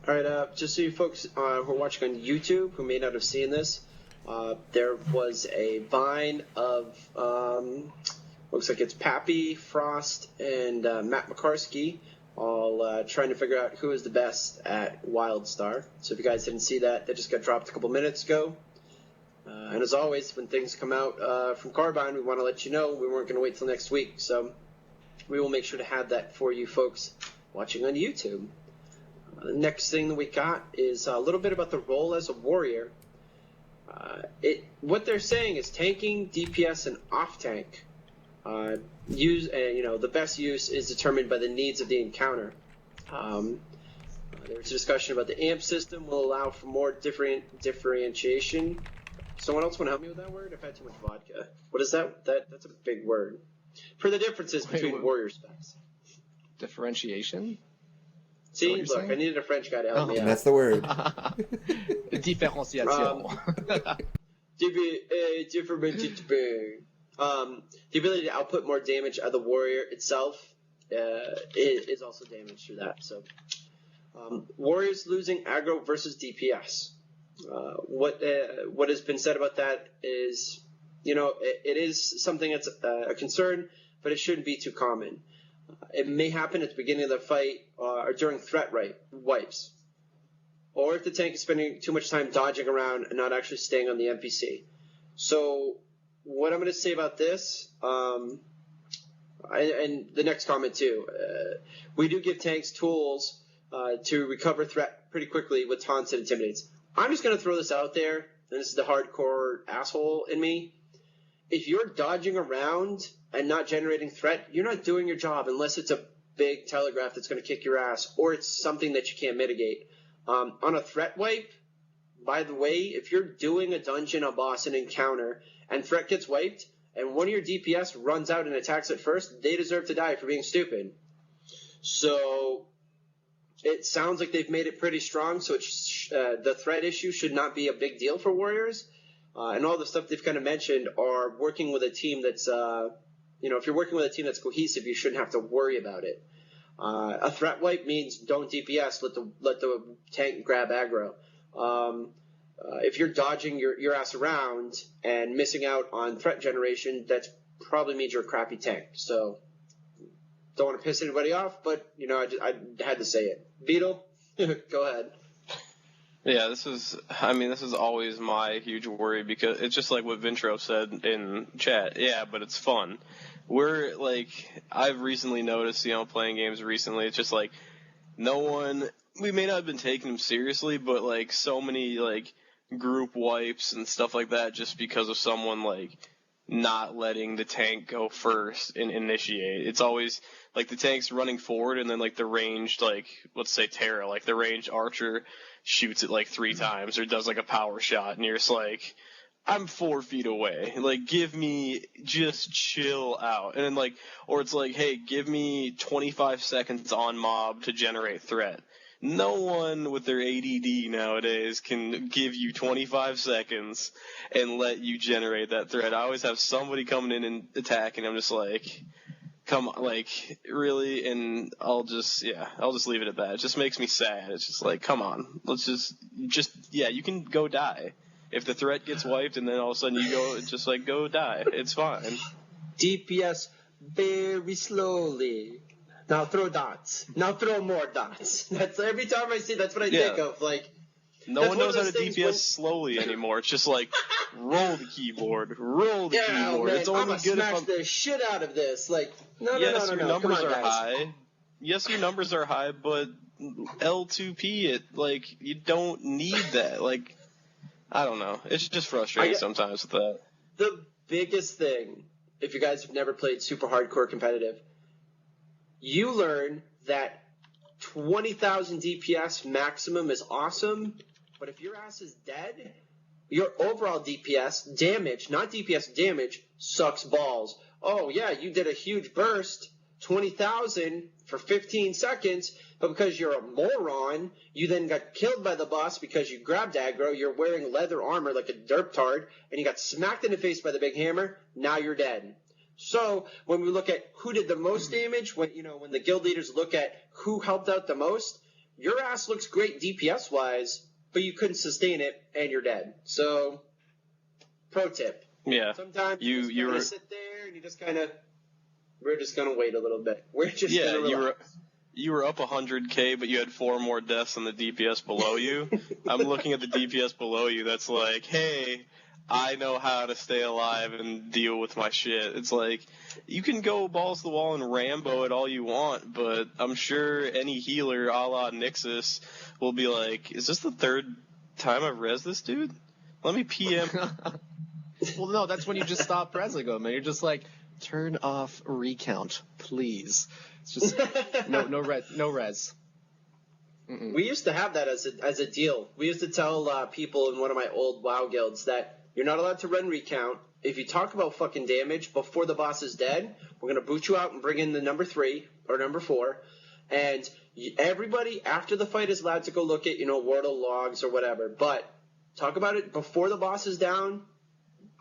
All right, just so you folks who are watching on YouTube who may not have seen this, there was a vine of Looks like it's Pappy, Frost, and Matt McCarskey, all trying to figure out who is the best at Wildstar. So if you guys didn't see that, that just got dropped a couple minutes ago. And as always, when things come out from Carbine, we want to let you know. We weren't going to wait till next week, so we will make sure to have that for you folks watching on YouTube. The next thing that we got is a little bit about the role as a warrior. What they're saying is tanking, DPS, and off-tank. The best use is determined by the needs of the encounter. There was a discussion about the AMP system will allow for more differentiation. Someone else want to help me with that word? I've had too much vodka. What is that? That's a big word. For the differences between warrior specs. Differentiation? See, look, saying? I needed a French guy to help me out. That's the word. Differentiation. The ability to output more damage of the warrior itself is also damage through that. So, warriors losing aggro versus DPS. What has been said about that is, it is something that's a concern, but it shouldn't be too common. It may happen at the beginning of the fight or during threat wipes, or if the tank is spending too much time dodging around and not actually staying on the NPC. So what I'm going to say about this, and the next comment too, we do give tanks tools to recover threat pretty quickly with taunts and intimidates. I'm just going to throw this out there, and this is the hardcore asshole in me. If you're dodging around and not generating threat, you're not doing your job unless it's a big telegraph that's going to kick your ass, or it's something that you can't mitigate. On a threat wipe, by the way, if you're doing a dungeon, a boss, an encounter, and threat gets wiped, and one of your DPS runs out and attacks it first, they deserve to die for being stupid. So it sounds like they've made it pretty strong, so the threat issue should not be a big deal for warriors. And all the stuff they've kind of mentioned are working with a team that's, if you're working with a team that's cohesive, you shouldn't have to worry about it. A threat wipe means don't DPS, let the tank grab aggro. If you're dodging your ass around and missing out on threat generation, that probably means you're a crappy tank. So don't want to piss anybody off, but I had to say it. Beetle, go ahead. Yeah, this is always my huge worry, because it's just like what Vintro said in chat. Yeah, but it's fun. I've recently noticed, playing games recently, it's just like, we may not have been taking them seriously, but so many group wipes and stuff like that just because of someone not letting the tank go first and initiate. It's always the tank's running forward, and then the ranged, let's say Terra, the ranged archer shoots it 3 times or does a power shot, and you're just I'm 4 feet away. Give me, just chill out. And then or it's hey, give me 25 seconds on mob to generate threat. No one with their ADD nowadays can give you 25 seconds and let you generate that threat. I always have somebody coming in and attacking. I'm just come on, really? And I'll just leave it at that. It just makes me sad. It's just come on, let's just you can go die. If the threat gets wiped and then all of a sudden you go, go die. It's fine. DPS very slowly. Now throw dots. Now throw more dots. That's every time I see. That's what I think of. No one knows how to DPS slowly anymore. It's just roll the keyboard, roll the keyboard. Man, it's only good if I'm smash the shit out of this. No. Your numbers are high. Yes, your numbers are high, but L2P it. You don't need that. I don't know. It's just frustrating sometimes with that. The biggest thing, if you guys have never played super hardcore competitive, you learn that 20,000 DPS maximum is awesome, but if your ass is dead, your overall DPS damage, not DPS damage, sucks balls. Oh yeah, you did a huge burst, 20,000 for 15 seconds, but because you're a moron, you then got killed by the boss because you grabbed aggro, you're wearing leather armor like a derp tard, and you got smacked in the face by the big hammer, now you're dead. So when we look at who did the most damage, when the guild leaders look at who helped out the most, your ass looks great DPS wise, but you couldn't sustain it and you're dead. So, pro tip. Yeah. Sometimes you just sit there and you just kind of We're just gonna wait a little bit. We're just gonna relax. You were up 100K, but you had 4 more deaths than the DPS below you. I'm looking at the DPS below you. That's like, hey, I know how to stay alive and deal with my shit. It's like, you can go balls to the wall and Rambo it all you want, but I'm sure any healer a la Nixus will be like, is this the 3rd time I've res this dude? Let me PM. Well, no, that's when you just stop resing him, and you're just like, turn off recount, please. It's just no res. Mm-mm. We used to have that as a deal. We used to tell people in one of my old WoW guilds that you're not allowed to run recount. If you talk about fucking damage before the boss is dead, we're gonna boot you out and bring in the number 3 or number 4, and everybody after the fight is allowed to go look at Wordle logs or whatever. But talk about it before the boss is down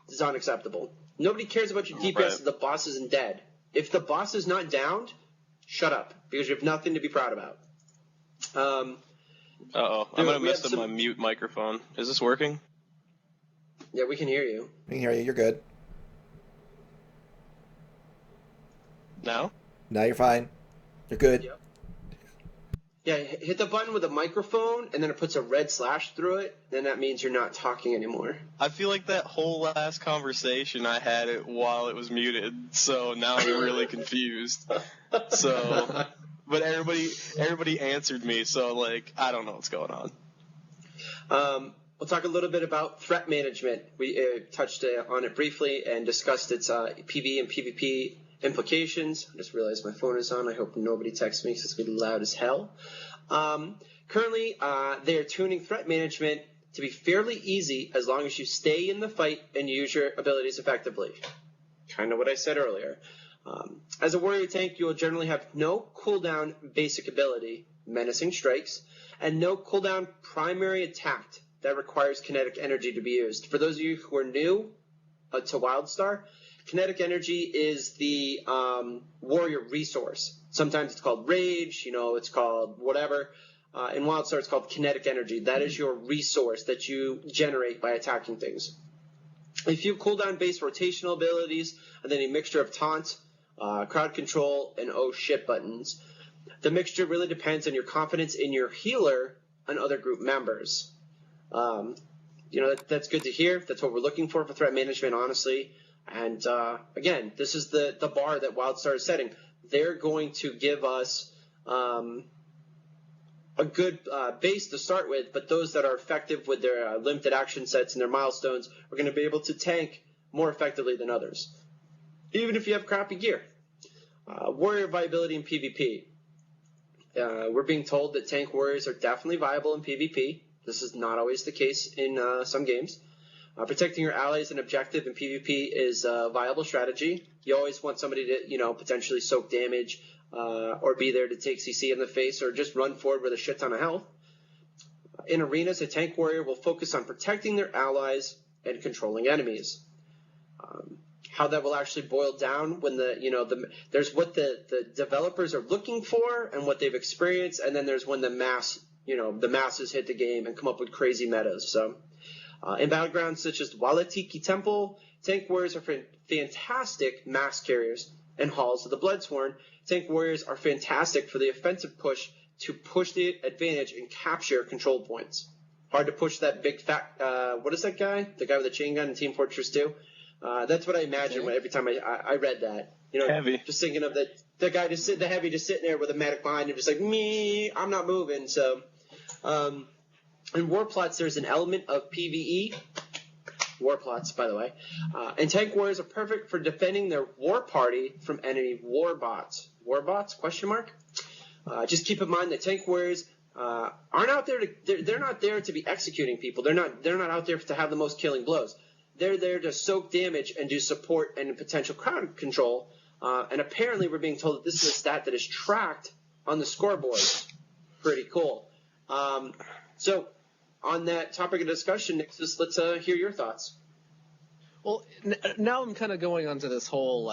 is unacceptable. Nobody cares about your DPS if the boss isn't dead. If the boss is not downed, shut up, because you have nothing to be proud about. Uh-oh, I'm going to mess up my mute microphone. Is this working? Yeah, we can hear you. We can hear you. You're good. Now? Now you're fine. You're good. Yep. Yeah, hit the button with a microphone, and then it puts a red slash through it. Then that means you're not talking anymore. I feel like that whole last conversation I had it while it was muted, so now I'm really confused. So, but everybody answered me, so like I don't know what's going on. We'll talk a little bit about threat management. We touched on it briefly and discussed its PvE and PvP implications. I just realized my phone is on. I hope nobody texts me because it's going to be loud as hell. Currently, they are tuning threat management to be fairly easy as long as you stay in the fight and use your abilities effectively. Kind of what I said earlier. As a warrior tank, you will generally have no cooldown basic ability, menacing strikes, and no cooldown primary attack that requires kinetic energy to be used. For those of you who are new to Wildstar, kinetic energy is the warrior resource. Sometimes it's called rage, it's called whatever. In Wildstar, it's called kinetic energy. That is your resource that you generate by attacking things. A few cooldown-based rotational abilities, and then a mixture of taunt, crowd control, and oh shit buttons. The mixture really depends on your confidence in your healer and other group members. That's good to hear. That's what we're looking for threat management, honestly. And again, this is the bar that Wildstar is setting. They're going to give us a good base to start with, but those that are effective with their limited action sets and their milestones are going to be able to tank more effectively than others, even if you have crappy gear. Warrior viability in PvP. We're being told that tank warriors are definitely viable in PvP. This is not always the case in some games. Protecting your allies and objective in PvP is a viable strategy. You always want somebody to, potentially soak damage or be there to take CC in the face or just run forward with a shit ton of health. In arenas, a tank warrior will focus on protecting their allies and controlling enemies. How that will actually boil down when there's what the developers are looking for and what they've experienced, and then there's when the masses hit the game and come up with crazy metas. So. In battlegrounds such as Walatiki Temple, tank warriors are fantastic mass carriers. In Halls of the Bloodsworn, tank warriors are fantastic for the offensive push to push the advantage and capture control points. Hard to push that big fat, what is that guy? The guy with the chain gun in Team Fortress 2? That's what I imagine every time I read that. Heavy. Just thinking of the guy the heavy just sitting there with a medic behind him, just like, me, I'm not moving. So, in war plots, there's an element of PvE. War plots, by the way. And tank warriors are perfect for defending their war party from enemy war bots. War bots? Question mark. Just keep in mind that tank warriors aren't out there they're not there to be executing people. They're not out there to have the most killing blows. They're there to soak damage and do support and potential crowd control. And apparently, we're being told that this is a stat that is tracked on the scoreboard. Pretty cool. So. On that topic of discussion, Nixus, let's hear your thoughts. Well, now I'm kind of going onto this whole,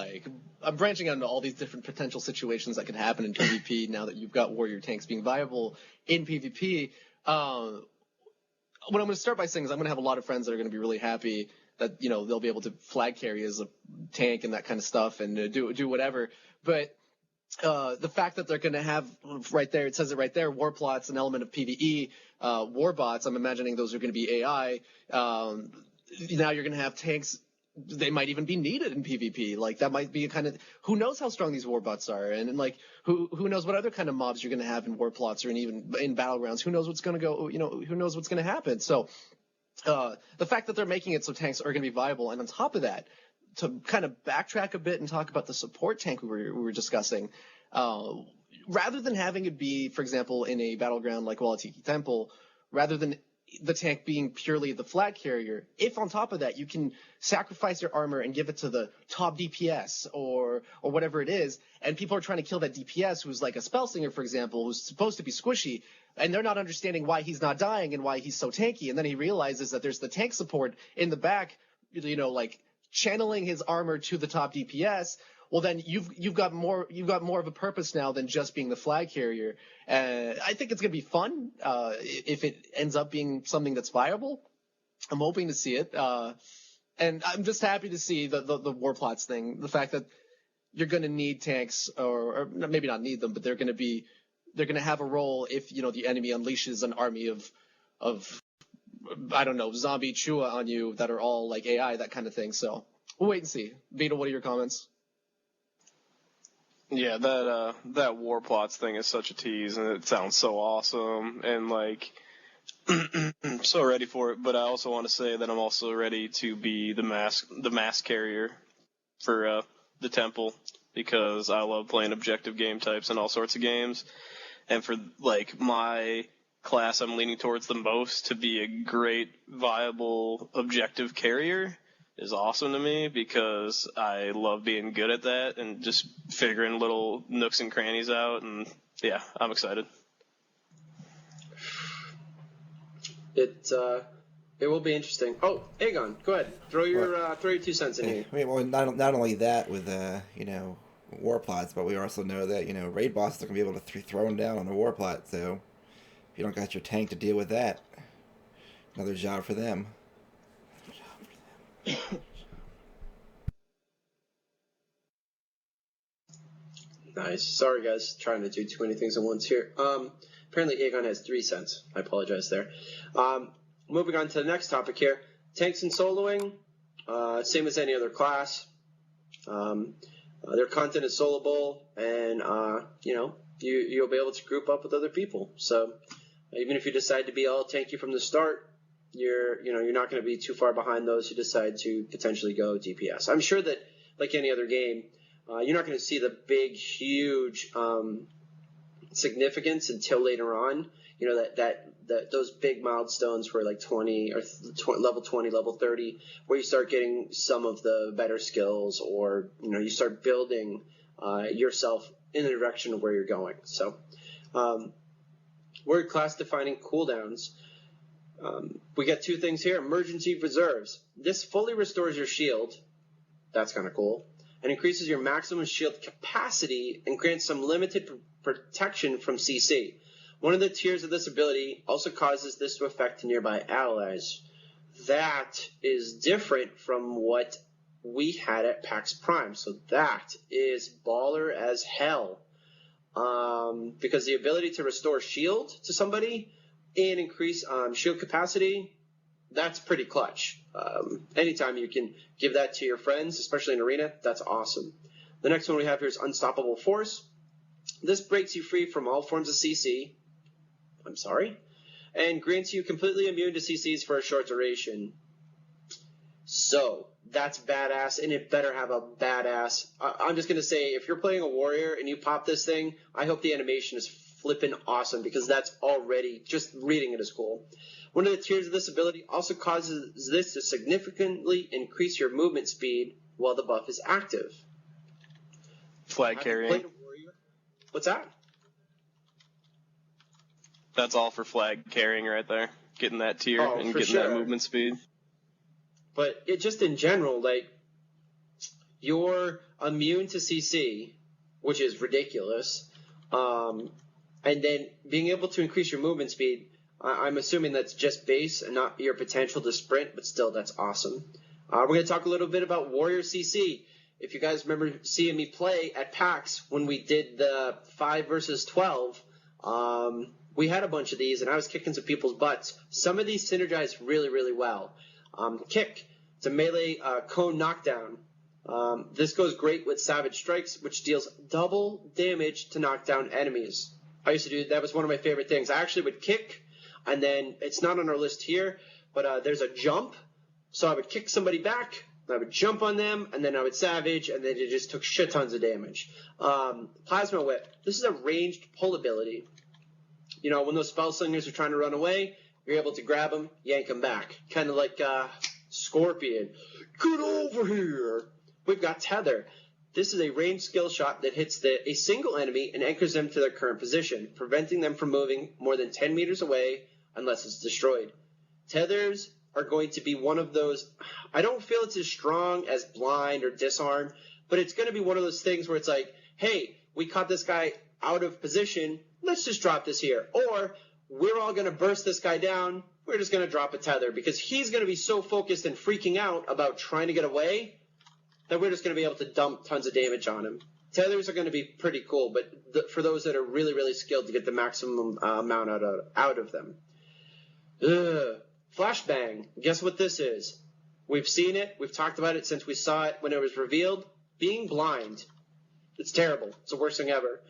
I'm branching out into all these different potential situations that could happen in PvP now that you've got warrior tanks being viable in PvP. What I'm going to start by saying is I'm going to have a lot of friends that are going to be really happy that, they'll be able to flag carry as a tank and that kind of stuff and do whatever. But the fact that they're going to have right there, it says it right there, war plots, an element of PvE, war bots. I'm imagining those are going to be AI. Now you're going to have tanks. They might even be needed in PvP. Like that might be a kind of, who knows how strong these war bots are, and like who knows what other kind of mobs you're going to have in war plots or even in battlegrounds. Who knows what's going to go? Who knows what's going to happen? So the fact that they're making it so tanks are going to be viable, and on top of that, to kind of backtrack a bit and talk about the support tank we were discussing, rather than having it be, for example, in a battleground like Walatiki Temple, rather than the tank being purely the flag carrier, if on top of that you can sacrifice your armor and give it to the top DPS or whatever it is, and people are trying to kill that DPS who's like a spell singer, for example, who's supposed to be squishy, and they're not understanding why he's not dying and why he's so tanky, and then he realizes that there's the tank support in the back, like channeling his armor to the top DPS. Well, then you've got more of a purpose now than just being the flag carrier. I think it's going to be fun if it ends up being something that's viable. I'm hoping to see it, and I'm just happy to see the war plots thing. The fact that you're going to need tanks, or maybe not need them, but they're going to have a role if the enemy unleashes an army of I don't know, zombie Chua on you that are all like AI, that kind of thing. So we'll wait and see. Vito, what are your comments? Yeah, that war plots thing is such a tease, and it sounds so awesome, and like I'm so ready for it. But I also want to say that I'm also ready to be the mass carrier for the temple, because I love playing objective game types and all sorts of games, and for like my class, I'm leaning towards the most to be a great viable objective carrier. Is awesome to me, because I love being good at that and just figuring little nooks and crannies out, and yeah, I'm excited. It will be interesting. Oh, Aegon, go ahead. Throw your 2 cents in here. I mean, well, not only that with war plots, but we also know that raid bosses are gonna be able to throw them down on the war plot. So if you don't got your tank to deal with that, another job for them. Nice. Sorry, guys. Trying to do too many things at once here. Apparently, Aegon has 3 cents. I apologize there. Moving on to the next topic here. Tanks and soloing. Same as any other class. Their content is soloable, and you'll be able to group up with other people. So even if you decide to be all tanky from the start, you're not going to be too far behind those who decide to potentially go DPS. I'm sure that, like any other game, you're not going to see the big, huge significance until later on. That those big milestones for like 20 or level 20, level 30, where you start getting some of the better skills, or you start building yourself in the direction of where you're going. So, word class defining cooldowns. We get 2 things here. Emergency reserves. This fully restores your shield. That's kind of cool. And increases your maximum shield capacity and grants some limited protection from CC. One of the tiers of this ability also causes this to affect nearby allies. That is different from what we had at PAX Prime. So that is baller as hell. Because the ability to restore shield to somebody and increase shield capacity, that's pretty clutch. Anytime you can give that to your friends, especially in Arena, that's awesome. The next one we have here is Unstoppable Force. This breaks you free from all forms of CC. And grants you completely immune to CCs for a short duration. So, that's badass, and it better have a badass. I'm just going to say, if you're playing a warrior and you pop this thing, I hope the animation is flippin' awesome, because that's already, just reading it is cool. One of the tiers of this ability also causes this to significantly increase your movement speed while the buff is active. Flag carrying. What's that? That's all for flag carrying right there. Getting that tier and getting that movement speed. But it just in general, like, you're immune to CC, which is ridiculous. And then being able to increase your movement speed, I'm assuming that's just base and not your potential to sprint, but still, that's awesome. We're going to talk a little bit about Warrior CC. if you guys remember seeing me play at PAX when we did the 5 versus 12, we had a bunch of these, and I was kicking some people's butts. Some of these synergize really, really well. Kick, it's a melee cone knockdown. This goes great with Savage Strikes, which deals double damage to knock down enemies. I used to do that. Was one of my favorite things. I actually would kick, and then it's not on our list here, but there's a jump. So I would kick somebody back, I would jump on them, and then I would Savage, and then it just took shit tons of damage. Plasma Whip. This is a ranged pull ability. You know, when those spell slingers are trying to run away, you're able to grab them, yank them back. Kind of like Scorpion. Get over here! We've got Tether. This is a ranged skill shot that hits a single enemy and anchors them to their current position, preventing them from moving more than 10 meters away unless it's destroyed. Tethers are going to be one of those, I don't feel it's as strong as Blind or Disarm, but it's going to be one of those things where it's like, hey, we caught this guy out of position, let's just drop this here. Or, we're all going to burst this guy down, we're just going to drop a tether, because he's going to be so focused and freaking out about trying to get away that we're just going to be able to dump tons of damage on him. Tethers are going to be pretty cool, but for those that are really, really skilled to get the maximum amount out of them. Flashbang. Guess what this is? We've seen it. We've talked about it since we saw it when it was revealed. Being blind. It's terrible. It's the worst thing ever.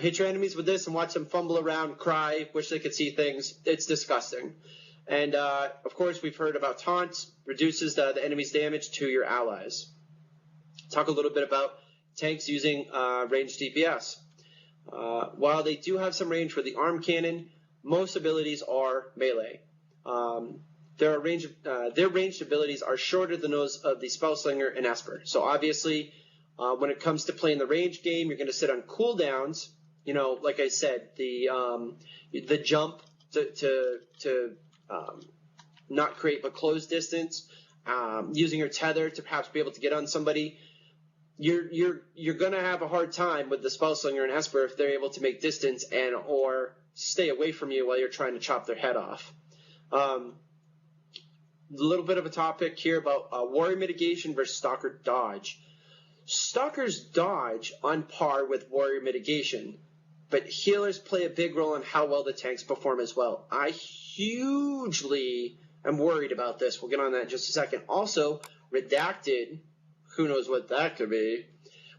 Hit your enemies with this and watch them fumble around, cry, wish they could see things. It's disgusting. And, of course, we've heard about Taunt. Reduces the enemy's damage to your allies. Talk a little bit about tanks using ranged DPS. While they do have some range for the arm cannon, most abilities are melee. Their ranged abilities are shorter than those of the Spellslinger and Esper. So obviously, when it comes to playing the range game, you're going to sit on cooldowns. You know, like I said, the jump to not create a closed distance, using your tether to perhaps be able to get on somebody. You're going to have a hard time with the Spellslinger and Esper if they're able to make distance and or stay away from you while you're trying to chop their head off. A little bit of a topic here about Warrior Mitigation versus Stalker Dodge. Stalkers dodge on par with Warrior Mitigation, but healers play a big role in how well the tanks perform as well. I hugely am worried about this. We'll get on that in just a second. Also, Redacted, who knows what that could be,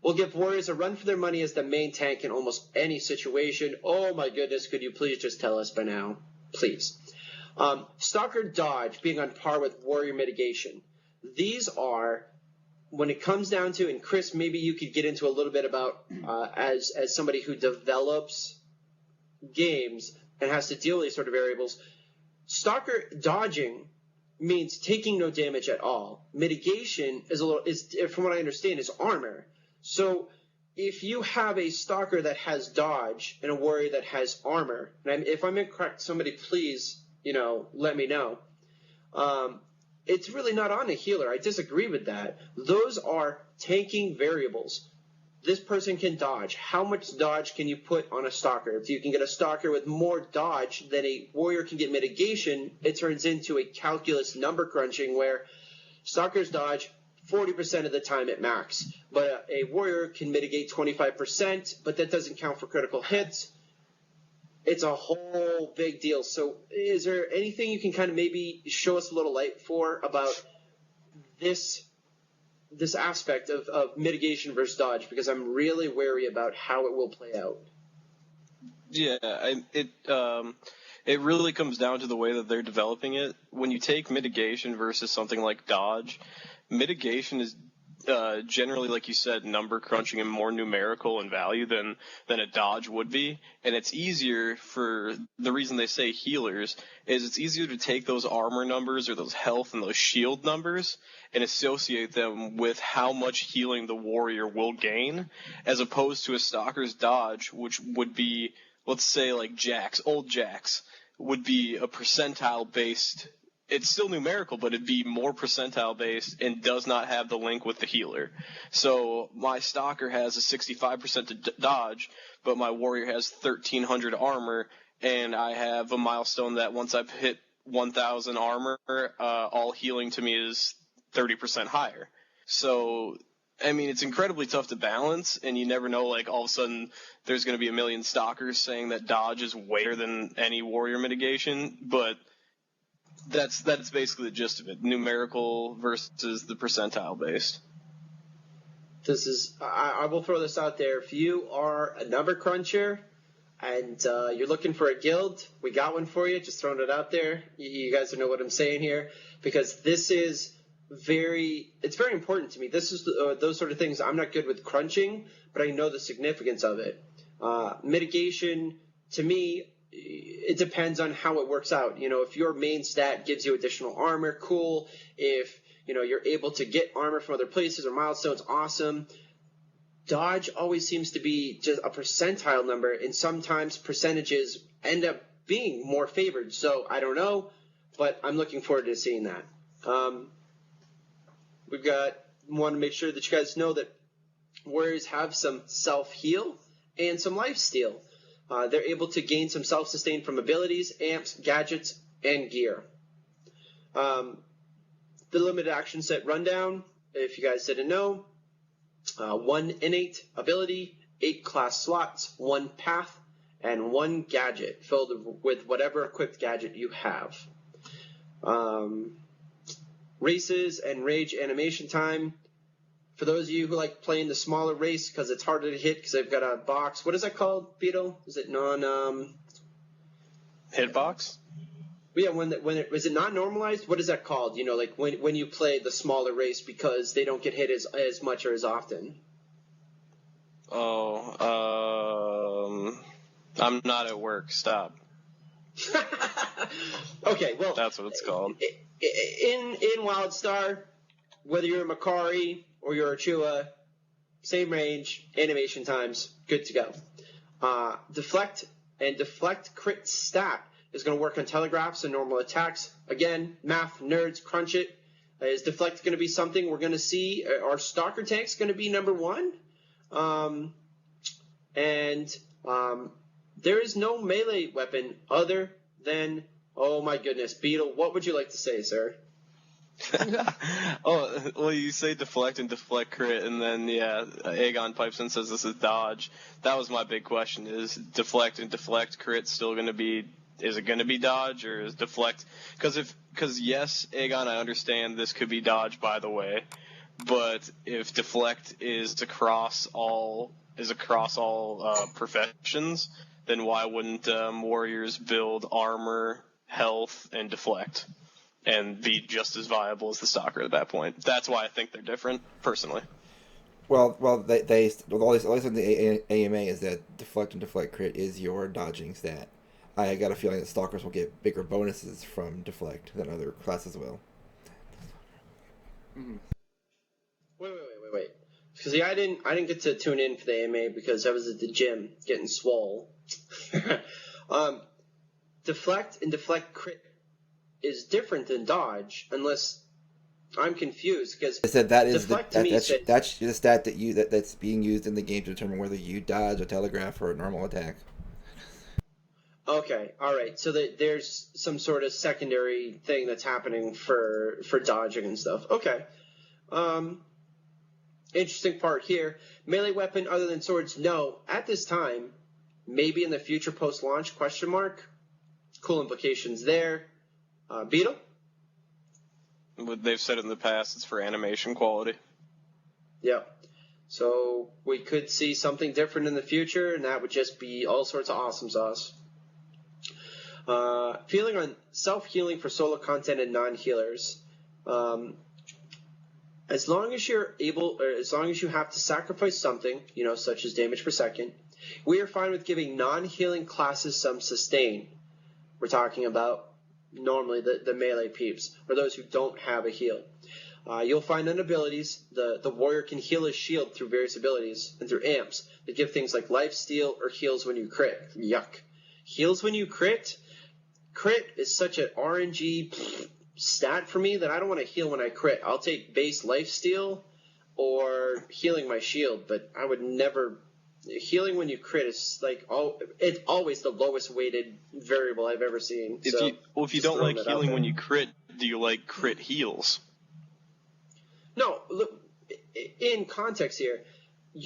will give warriors a run for their money as the main tank in almost any situation. Oh my goodness, could you please just tell us by now? Please. Stalker Dodge being on par with Warrior Mitigation. These are, when it comes down to, and Chris, maybe you could get into a little bit about, as somebody who develops games and has to deal with these sort of variables, Stalker dodging means taking no damage at all. Mitigation is from what I understand, is armor. So if you have a Stalker that has dodge and a warrior that has armor, and if I'm incorrect, somebody please, let me know. It's really not on a healer. I disagree with that. Those are tanking variables. This person can dodge. How much dodge can you put on a Stalker? If you can get a Stalker with more dodge than a warrior can get mitigation, it turns into a calculus number crunching where Stalkers dodge 40% of the time at max. But a warrior can mitigate 25%, but that doesn't count for critical hits. It's a whole big deal. So is there anything you can kind of maybe show us a little light for about this aspect of mitigation versus dodge? Because I'm really wary about how it will play out. Yeah, it really comes down to the way that they're developing it. When you take mitigation versus something like dodge, mitigation is generally, like you said, number crunching and more numerical in value than a dodge would be. And it's easier for the reason they say healers is it's easier to take those armor numbers or those health and those shield numbers and associate them with how much healing the warrior will gain, as opposed to a Stalker's dodge, which would be, let's say, like Jax, old Jax, would be a percentile based. It's still numerical, but it'd be more percentile based and does not have the link with the healer. So my Stalker has a 65% dodge, but my warrior has 1300 armor, and I have a milestone that once I've hit 1000 armor, all healing to me is 30% higher. So I mean, it's incredibly tough to balance, and you never know, like, all of a sudden there's going to be a million stalkers saying that dodge is way better than any warrior mitigation, but that's basically the gist of it. Numerical versus the percentile based. This is, I will throw this out there. If you are a number cruncher and you're looking for a guild, we got one for you. Just throwing it out there. You guys know what I'm saying here, because this is it's very important to me. This is those sort of things. I'm not good with crunching, but I know the significance of it. Mitigation, to me, it depends on how it works out. You know, if your main stat gives you additional armor, cool. If, you know, you're able to get armor from other places or milestones, awesome. Dodge always seems to be just a percentile number, and sometimes percentages end up being more favored. So I don't know, but I'm looking forward to seeing that. Want to make sure that you guys know that warriors have some self-heal and some life-steal. They're able to gain some self-sustain from abilities, amps, gadgets, and gear. The limited action set rundown, if you guys didn't know, 1 innate ability, 8 class slots, 1 path, and 1 gadget filled with whatever equipped gadget you have. Races and rage animation time. For those of you who like playing the smaller race because it's harder to hit because they've got a box. What is that called, Beetle? Is it hitbox? Yeah, is it not normalized? What is that called? You know, like when you play the smaller race because they don't get hit as much or as often. Oh, I'm not at work. Stop. Okay, well, that's what it's called. In Wildstar, whether you're a Macari or you're a Chua, same range, animation times, good to go. Deflect and deflect crit stat is going to work on telegraphs and normal attacks. Again, math nerds, crunch it. Is deflect going to be something we're going to see? Are stalker tanks going to be number 1? There is no melee weapon other than, oh my goodness, Beetle, what would you like to say, sir? Oh, well, you say deflect and deflect crit, and then, yeah, Aegon pipes in and says this is dodge. That was my big question, is deflect and deflect crit still going to be, is it going to be dodge, or is deflect? Because yes, Aegon, I understand this could be dodge, by the way, but if deflect is across all professions, then why wouldn't warriors build armor, health, and deflect and be just as viable as the stalker at that point? That's why I think they're different, personally. Well, they always in the AMA is that deflect and deflect crit is your dodging stat. I got a feeling that stalkers will get bigger bonuses from deflect than other classes will. Mm-hmm. Wait. Because I didn't get to tune in for the AMA because I was at the gym getting swole. Deflect and deflect crit is different than dodge, unless I'm confused. Because I said that's the stat that's being used in the game to determine whether you dodge a telegraph or a normal attack. Okay, all right. So there's some sort of secondary thing that's happening for dodging and stuff. Okay. Interesting part here. Melee weapon other than swords? No. At this time, maybe in the future post-launch? ? Cool implications there. Beetle? They've said in the past it's for animation quality. Yep. So we could see something different in the future, and that would just be all sorts of awesome sauce. Feeling on self-healing for solo content and non-healers. As long as you're able, or as long as you have to sacrifice something, such as damage per second, we are fine with giving non-healing classes some sustain. We're talking about normally the melee peeps, or those who don't have a heal. You'll find on abilities, the warrior can heal his shield through various abilities, and through amps that give things like life steal or heals when you crit. Yuck. Heals when you crit? Crit is such an RNG stat for me that I don't want to heal when I crit. I'll take base life steal or healing my shield, but I would never... Healing when you crit is it's always the lowest weighted variable I've ever seen. If you don't like healing when you crit, do you like crit heals? No, look, in context here,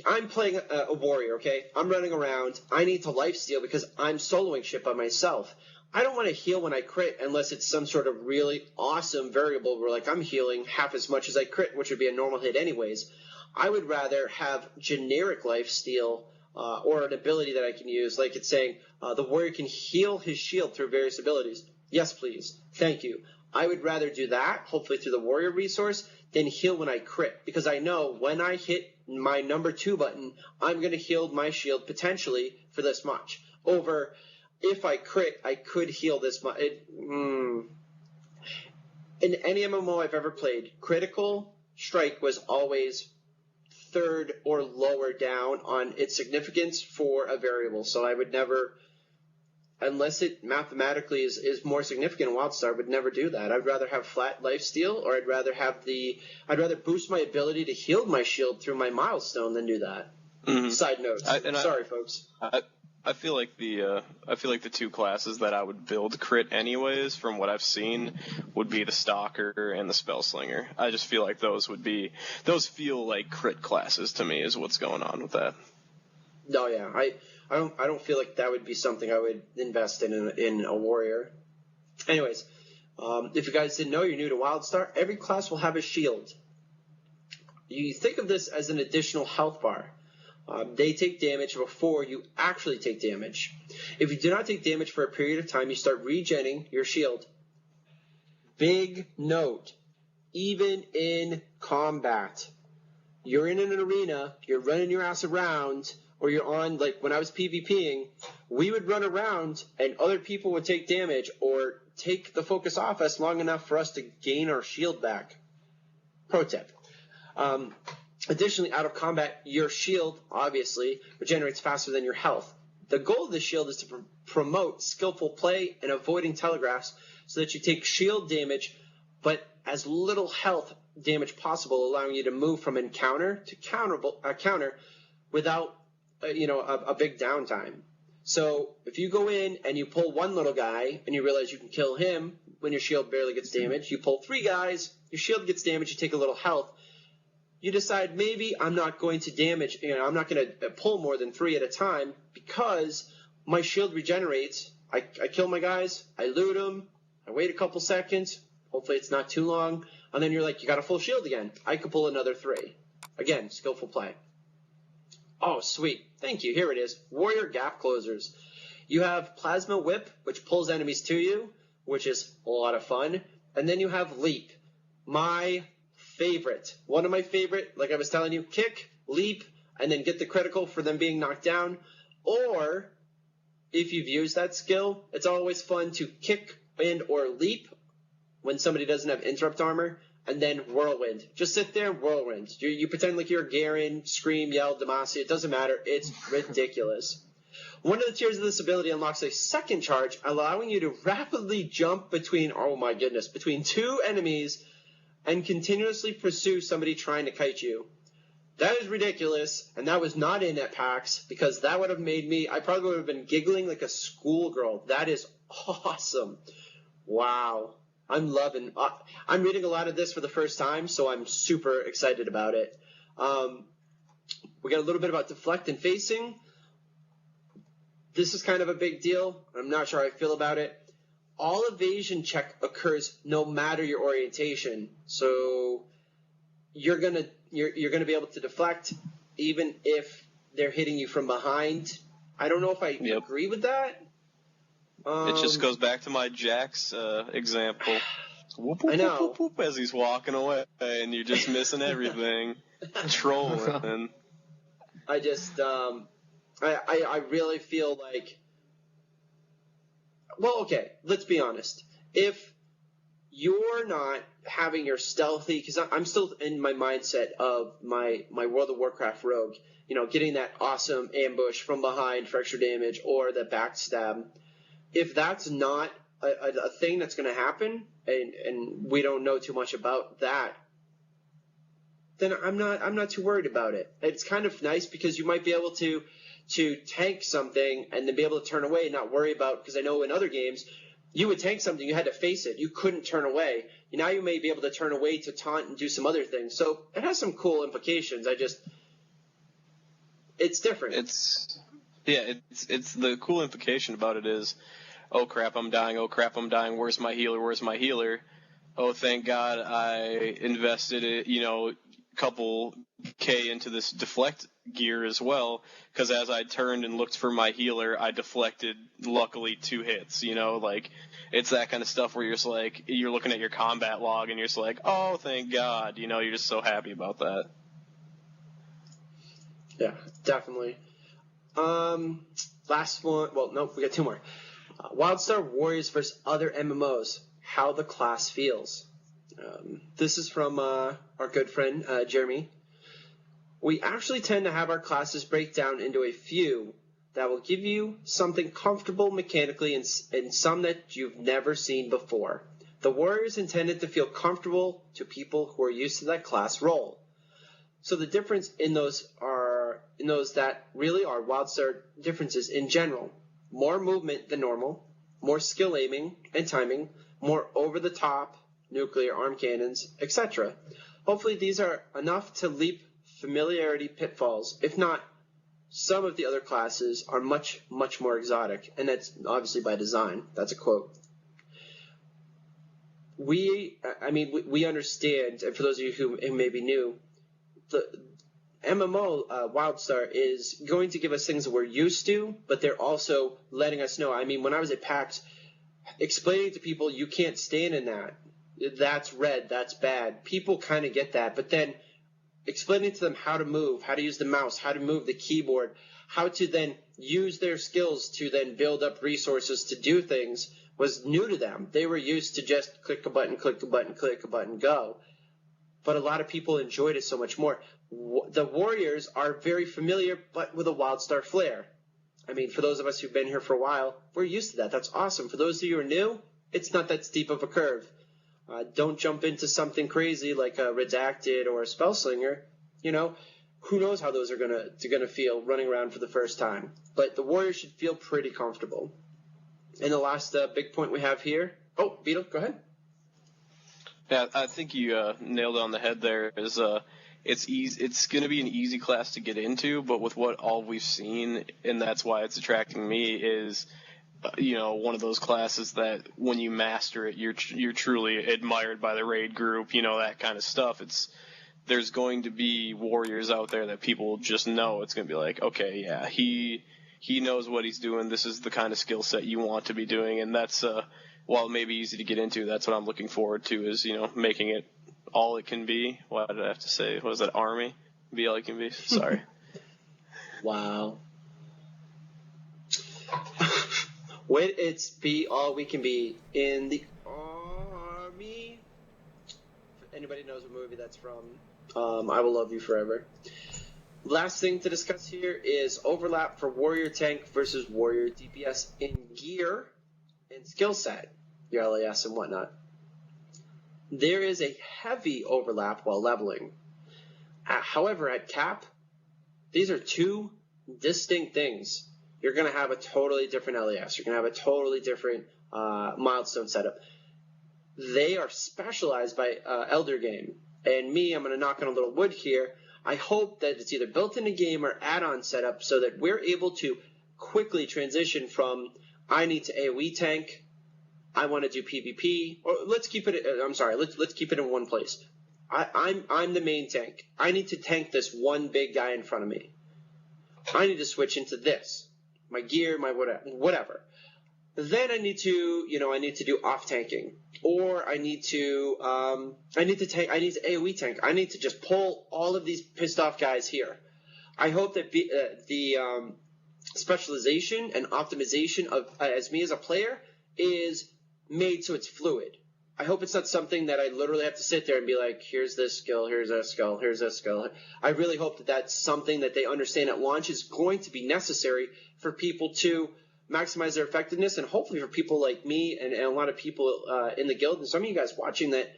I'm playing a warrior, okay? I'm running around. I need to lifesteal because I'm soloing shit by myself. I don't want to heal when I crit unless it's some sort of really awesome variable where, like, I'm healing half as much as I crit, which would be a normal hit anyways. I would rather have generic lifesteal or an ability that I can use, like it's saying the warrior can heal his shield through various abilities. Yes, please. Thank you. I would rather do that, hopefully through the warrior resource, than heal when I crit, because I know when I hit my number 2 button, I'm going to heal my shield potentially for this much. Over, if I crit, I could heal this much. In any MMO I've ever played, critical strike was always 3rd or lower down on its significance for a variable. So I would never, unless it mathematically is more significant in Wildstar, would never do that. I'd rather have flat lifesteal, or I'd rather boost my ability to heal my shield through my milestone than do that. Mm-hmm. Side notes. Sorry, folks. I feel like the 2 classes that I would build crit anyways, from what I've seen, would be the Stalker and the Spellslinger. I just feel like those feel like crit classes to me, is what's going on with that. No, yeah, I don't feel like that would be something I would invest in a warrior. Anyways, if you guys didn't know, you're new to Wildstar, every class will have a shield. You think of this as an additional health bar. They take damage before you actually take damage. If you do not take damage for a period of time, you start regenning your shield. Big note, even in combat. You're in an arena, you're running your ass around, or you're on, like when I was PvPing, we would run around and other people would take damage or take the focus off us long enough for us to gain our shield back. Pro tip. Additionally, out of combat, your shield, obviously, regenerates faster than your health. The goal of the shield is to promote skillful play and avoiding telegraphs so that you take shield damage, but as little health damage possible, allowing you to move from encounter to counter without a big downtime. So if you go in and you pull one little guy and you realize you can kill him when your shield barely gets damaged, you pull 3 guys, your shield gets damaged, you take a little health. You decide maybe I'm not going to damage, I'm not going to pull more than 3 at a time because my shield regenerates. I kill my guys, I loot them, I wait a couple seconds, hopefully it's not too long, and then you're like, you got a full shield again. I could pull another 3. Again, skillful play. Oh, sweet. Thank you. Here it is. Warrior Gap Closers. You have Plasma Whip, which pulls enemies to you, which is a lot of fun. And then you have Leap. My favorite. One of my favorite, like I was telling you, kick, leap, and then get the critical for them being knocked down. Or, if you've used that skill, it's always fun to kick and or leap when somebody doesn't have interrupt armor, and then whirlwind. Just sit there and whirlwind. You pretend like you're Garen, scream, yell, Demacia. It doesn't matter. It's ridiculous. One of the tiers of this ability unlocks a second charge, allowing you to rapidly jump between 2 enemies and continuously pursue somebody trying to kite you. That is ridiculous, and that was not in at PAX, because that would have made me, I probably would have been giggling like a schoolgirl. That is awesome. Wow. I'm reading a lot of this for the first time, so I'm super excited about it. We got a little bit about deflect and facing. This is kind of a big deal. I'm not sure how I feel about it. All evasion check occurs no matter your orientation. So you're gonna be able to deflect even if they're hitting you from behind. I don't know if I agree with that. It just goes back to my Jax example. Whoop, whoop, I know. Whoop, whoop, as he's walking away, and you're just missing everything. Trolling. I just, I really feel like, well, okay, let's be honest. If you're not having your stealthy, because I'm still in my mindset of my World of Warcraft rogue, getting that awesome ambush from behind for extra damage or the backstab. If that's not a thing that's going to happen, and we don't know too much about that, then I'm not too worried about it. It's kind of nice because you might be able to tank something and then be able to turn away and not worry about, because I know in other games you would tank something, you had to face it. You couldn't turn away. Now you may be able to turn away to taunt and do some other things. So it has some cool implications. It's different. It's the cool implication about it is, oh crap, I'm dying. Oh crap, I'm dying. Where's my healer? Where's my healer? Oh, thank God I invested a couple K into this deflect gear as well, because as I turned and looked for my healer, I deflected, luckily, 2 hits. It's that kind of stuff where you're just like, you're looking at your combat log and you're just like, oh, thank God. You're just so happy about that. Yeah, definitely. Last one. Well, nope, we got 2 more. Wildstar Warriors versus other MMOs. How the class feels. This is from our good friend Jeremy. We actually tend to have our classes break down into a few that will give you something comfortable mechanically and some that you've never seen before. The Warrior is intended to feel comfortable to people who are used to that class role. So the difference in those that really are Wildstar differences in general. More movement than normal, more skill aiming and timing, more over-the-top nuclear arm cannons, etc. Hopefully these are enough to leap familiarity pitfalls. If not, some of the other classes are much, much more exotic, and that's obviously by design. That's a quote. We understand, and for those of you who may be new, the MMO Wildstar is going to give us things that we're used to, but they're also letting us know. I mean, when I was at PAX, explaining to people you can't stand in that. That's red, that's bad. People kind of get that, but then explaining to them how to move, how to use the mouse, how to move the keyboard, how to then use their skills to then build up resources to do things was new to them. They were used to just click a button, go. But a lot of people enjoyed it so much more. The Warriors are very familiar, but with a Wildstar flair. I mean, for those of us who've been here for a while, we're used to that. That's awesome. For those of you who are new, it's not that steep of a curve. Don't jump into something crazy like a Redacted or a Spellslinger. Who knows how those are gonna feel running around for the first time. But the Warriors should feel pretty comfortable. And the last big point we have here. Oh, Beetle, go ahead. Yeah, I think you nailed it on the head there. It's easy. It's going to be an easy class to get into, but with what all we've seen, and that's why it's attracting me, is one of those classes that when you master it, you're truly admired by the raid group. That kind of stuff. There's going to be warriors out there that people just know. It's going to be like, okay, yeah, he knows what he's doing. This is the kind of skill set you want to be doing, and that's while it may be easy to get into, that's what I'm looking forward to, is making it all it can be. What did I have to say? What was that? Army? Be all it can be? Sorry. Wow. It's be all we can be in the army. If anybody knows what movie that's from, I Will Love You Forever. Last thing to discuss here is overlap for Warrior Tank versus Warrior DPS in gear and skill set, your LAS and whatnot. There is a heavy overlap while leveling. However, at cap, these are 2 distinct things. You're going to have a totally different LAS. You're going to have a totally different milestone setup. They are specialized by Elder Game. And me, I'm going to knock on a little wood here. I hope that it's either built in the game or add-on setup so that we're able to quickly transition from I need to AoE tank, I want to do PvP, or let's keep it. Let's keep it in one place. I'm the main tank. I need to tank this one big guy in front of me. I need to switch into this, my gear, my whatever. Then I need to do off tanking, or I need to AoE tank. I need to just pull all of these pissed off guys here. I hope that the specialization and optimization of as me as a player is made so it's fluid. I hope it's not something that I literally have to sit there and be like, here's this skill, here's that skill, here's that skill. I really hope that that's something that they understand at launch is going to be necessary for people to maximize their effectiveness, and hopefully for people like me and a lot of people in the guild and some of you guys watching, that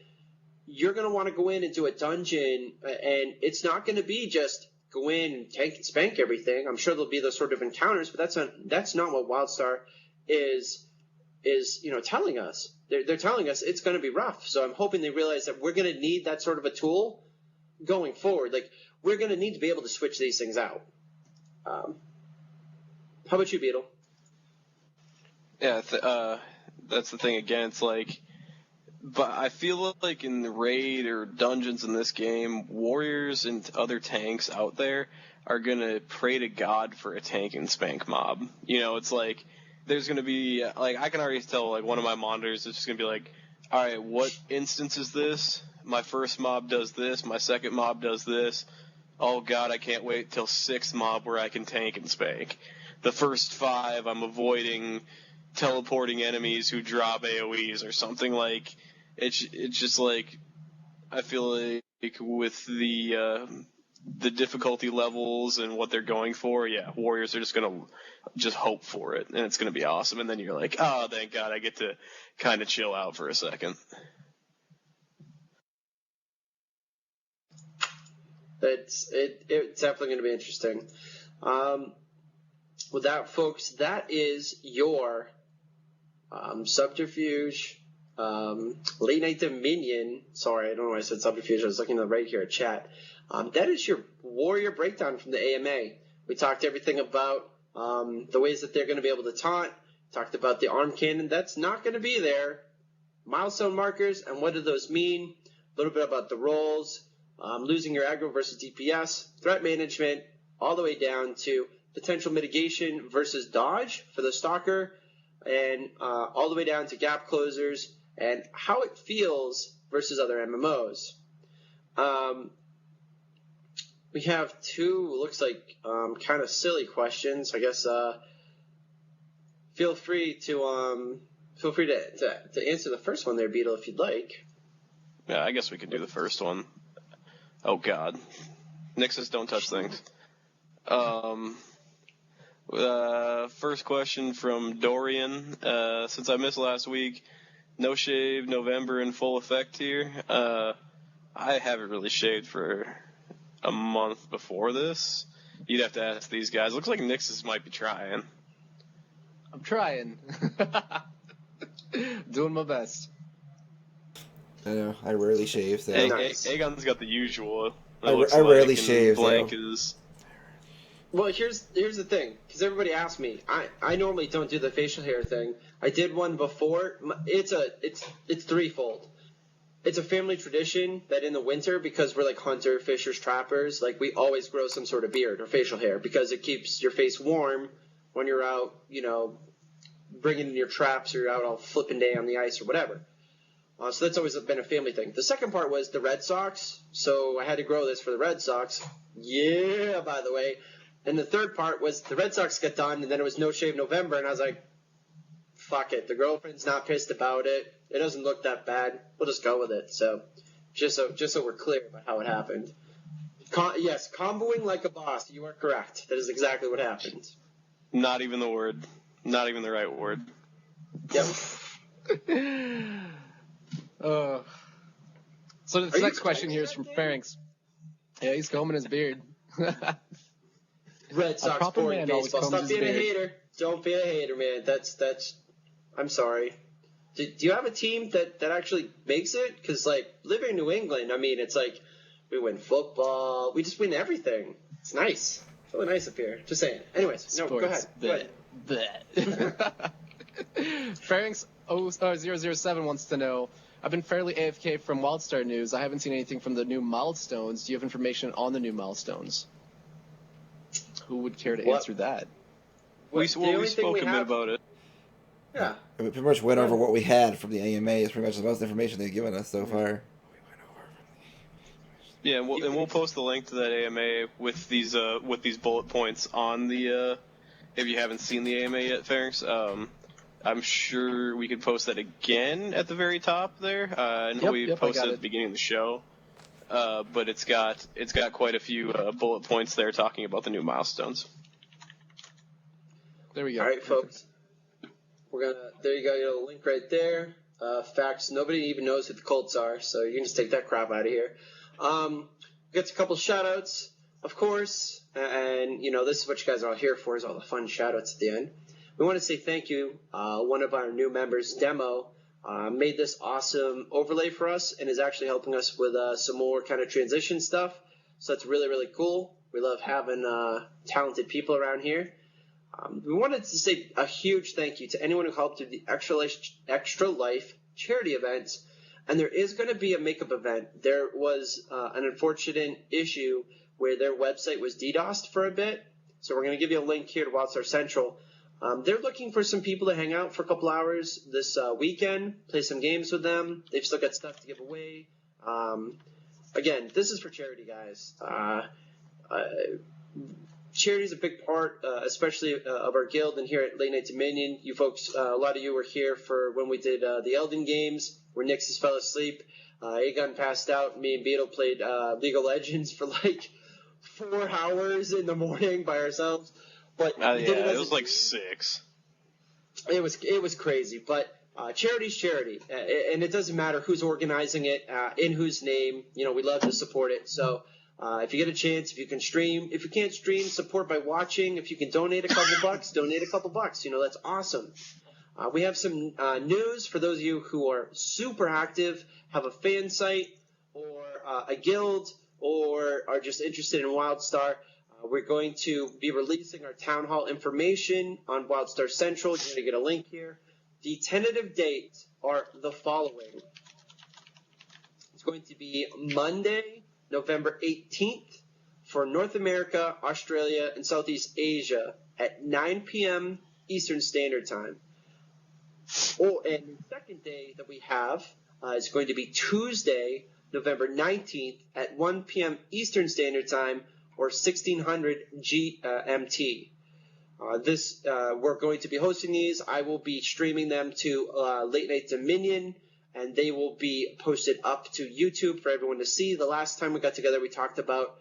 you're going to want to go in and do a dungeon, and it's not going to be just go in and tank and spank everything. I'm sure there'll be those sort of encounters, but that's not what Wildstar is is, telling us. They're telling us it's going to be rough. So I'm hoping they realize that we're going to need that sort of a tool going forward. Like, we're going to need to be able to switch these things out. How about you, Beetle? Yeah, that's the thing again. It's like, but I feel like in the raid or dungeons in this game, warriors and other tanks out there are gonna pray to God for a tank and spank mob. It's like there's gonna be like I can already tell like one of my monitors is just gonna be like, all right, what instance is this? My first mob does this. My second mob does this. Oh God, I can't wait till 6th mob where I can tank and spank. The first 5, I'm avoiding teleporting enemies who drop AoEs or something. Like it's just like I feel like with the difficulty levels and what they're going for, yeah, warriors are just gonna just hope for it, and it's gonna be awesome. And then you're like, oh, thank God, I get to kind of chill out for a second. It's definitely going to be interesting. With that, folks, that is your Subterfuge Late Night Dominion. Sorry, I don't know why I said Subterfuge. I was looking right here at chat. That is your Warrior breakdown from the AMA. We talked everything about the ways that they're going to be able to taunt. Talked about the arm cannon. That's not going to be there. Milestone markers and what do those mean? A little bit about the roles. Losing your aggro versus DPS. Threat management. All the way down to potential mitigation versus dodge for the stalker. And all the way down to gap closers and how it feels versus other MMOs. We have two, looks like, kind of silly questions. I guess feel free to answer the first one there, Beetle, if you'd like. Yeah, I guess we could do the first one. Oh God, Nixus, don't touch things. First question from Dorian. Since I missed last week, no shave November in full effect here. I haven't really shaved for a month before this. You'd have to ask these guys. Looks like Nixus might be trying. I'm trying. Doing my best. I know. I rarely shave. So. Nice. Aegon's got the usual. I rarely shave. Blank So. is. Well, here's the thing, because everybody asks me. I normally don't do the facial hair thing. I did one before. It's threefold. It's a family tradition that in the winter, because we're like hunter, fishers, trappers, like we always grow some sort of beard or facial hair because it keeps your face warm when you're out, bringing in your traps or you're out all flipping day on the ice or whatever. So that's always been a family thing. The second part was the Red Sox, so I had to grow this for the Red Sox. Yeah, by the way. And the third part was the Red Sox got done, and then it was No Shave November, and I was like, fuck it. The girlfriend's not pissed about it. It doesn't look that bad. We'll just go with it. So just so we're clear about how it happened. Yes, comboing like a boss. You are correct. That is exactly what happened. Not even the word. Not even the right word. Yep. So this next question here is from Pharynx. Yeah, he's combing his beard. Red Sox boring baseball. Stop being a hater. Don't be a hater, man. That's. I'm sorry. Do you have a team that actually makes it? Because living in New England, I mean, it's like we win football. We just win everything. It's nice. It's really nice up here. Just saying. Anyways, no, go ahead. Pharynx 007 wants to know. I've been fairly AFK from Wildstar news. I haven't seen anything from the new milestones. Do you have information on the new milestones? Who would care to answer that? We spoke a bit about it. Yeah. We pretty much went over what we had from the AMA. It's pretty much the most information they've given us so far. Yeah, we'll post the link to that AMA with these bullet points on the. If you haven't seen the AMA yet, Pharynx, I'm sure we could post that again at the very top there. I know we posted at the beginning of the show, but it's got quite a few bullet points there talking about the new milestones. There we go. All right, folks. There you go. You got a link right there. Facts. Nobody even knows who the Colts are, so you can just take that crap out of here. Got a couple shout outs, of course, and this is what you guys are all here for, is all the fun shout outs at the end. we want to say thank you. One of our new members, Demo, made this awesome overlay for us and is actually helping us with some more kind of transition stuff. So that's really, really cool. We love having talented people around here. We wanted to say a huge thank you to anyone who helped with the Extra Life charity events. And there is going to be a makeup event. There was an unfortunate issue where their website was DDoSed for a bit. So we're going to give you a link here to Wildstar Central. They're looking for some people to hang out for a couple hours this weekend, play some games with them. They've still got stuff to give away. Again, this is for charity, guys. Charity is a big part, especially of our guild and here at Late Night Dominion. You folks, a lot of you were here for when we did the Elden games, where Nixus fell asleep. Aegon passed out. Me and Beetle played League of Legends for like 4 hours in the morning by ourselves. But it was like 6. It was crazy, but charity's charity, and it doesn't matter who's organizing it, in whose name. You know, we love to support it. So if you get a chance, if you can stream, if you can't stream, support by watching. If you can donate a couple bucks, donate a couple bucks. You know, that's awesome. We have some news for those of you who are super active, have a fan site or a guild, or are just interested in Wildstar. We're going to be releasing our town hall information on Wildstar Central. You're going to get a link here. The tentative dates are the following. It's going to be Monday, November 18th for North America, Australia, and Southeast Asia at 9 p.m. Eastern Standard Time. Oh, and the second day that we have is going to be Tuesday, November 19th at 1 p.m. Eastern Standard Time, or 1600 GMT. We're going to be hosting these. I will be streaming them to Late Night Dominion, and they will be posted up to YouTube for everyone to see. The last time we got together, we talked about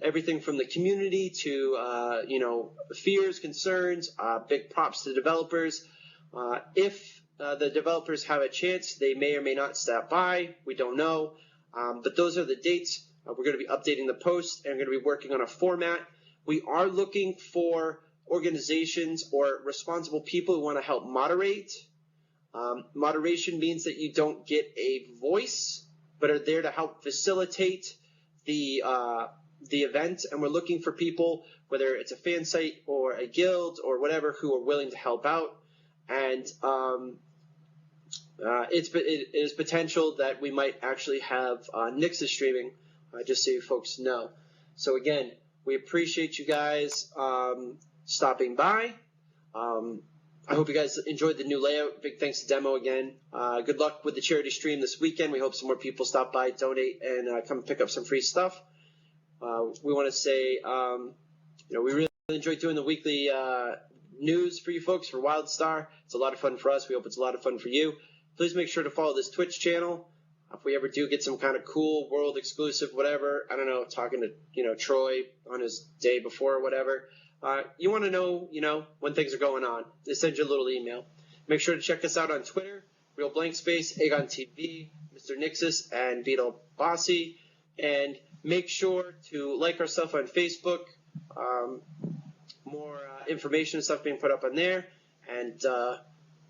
everything from the community to fears, concerns. Big props to the developers. If the developers have a chance, they may or may not stop by. We don't know, but those are the dates. We're going to be updating the post, and we're going to be working on a format. We are looking for organizations or responsible people who want to help moderate. Moderation means that you don't get a voice, but are there to help facilitate the event. And we're looking for people, whether it's a fan site or a guild or whatever, who are willing to help out. And it is potential that we might actually have Nixus streaming. Just so you folks know. So again, we appreciate you guys stopping by. I hope you guys enjoyed the new layout. Big thanks to Demo again. Good luck with the charity stream this weekend. We hope some more people stop by, donate, and come pick up some free stuff. We want to say, we really enjoy doing the weekly news for you folks for Wildstar. It's a lot of fun for us. We hope it's a lot of fun for you. Please make sure to follow this Twitch channel. If we ever do get some kind of cool world exclusive, whatever, I don't know, talking to, Troy on his day before or whatever, you want to know, when things are going on. They send you a little email. Make sure to check us out on Twitter, Real Blank Space, Aegon TV, Mr. Nixus, and Beetle Bossy. And make sure to like our stuff on Facebook. More information and stuff being put up on there. And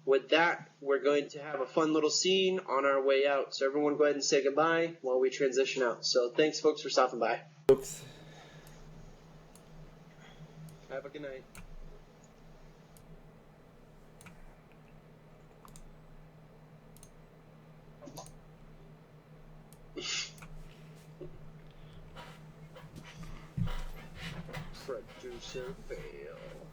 with that, we're going to have a fun little scene on our way out. So everyone go ahead and say goodbye while we transition out. So thanks, folks, for stopping by. Folks. Have a good night. Producer fail.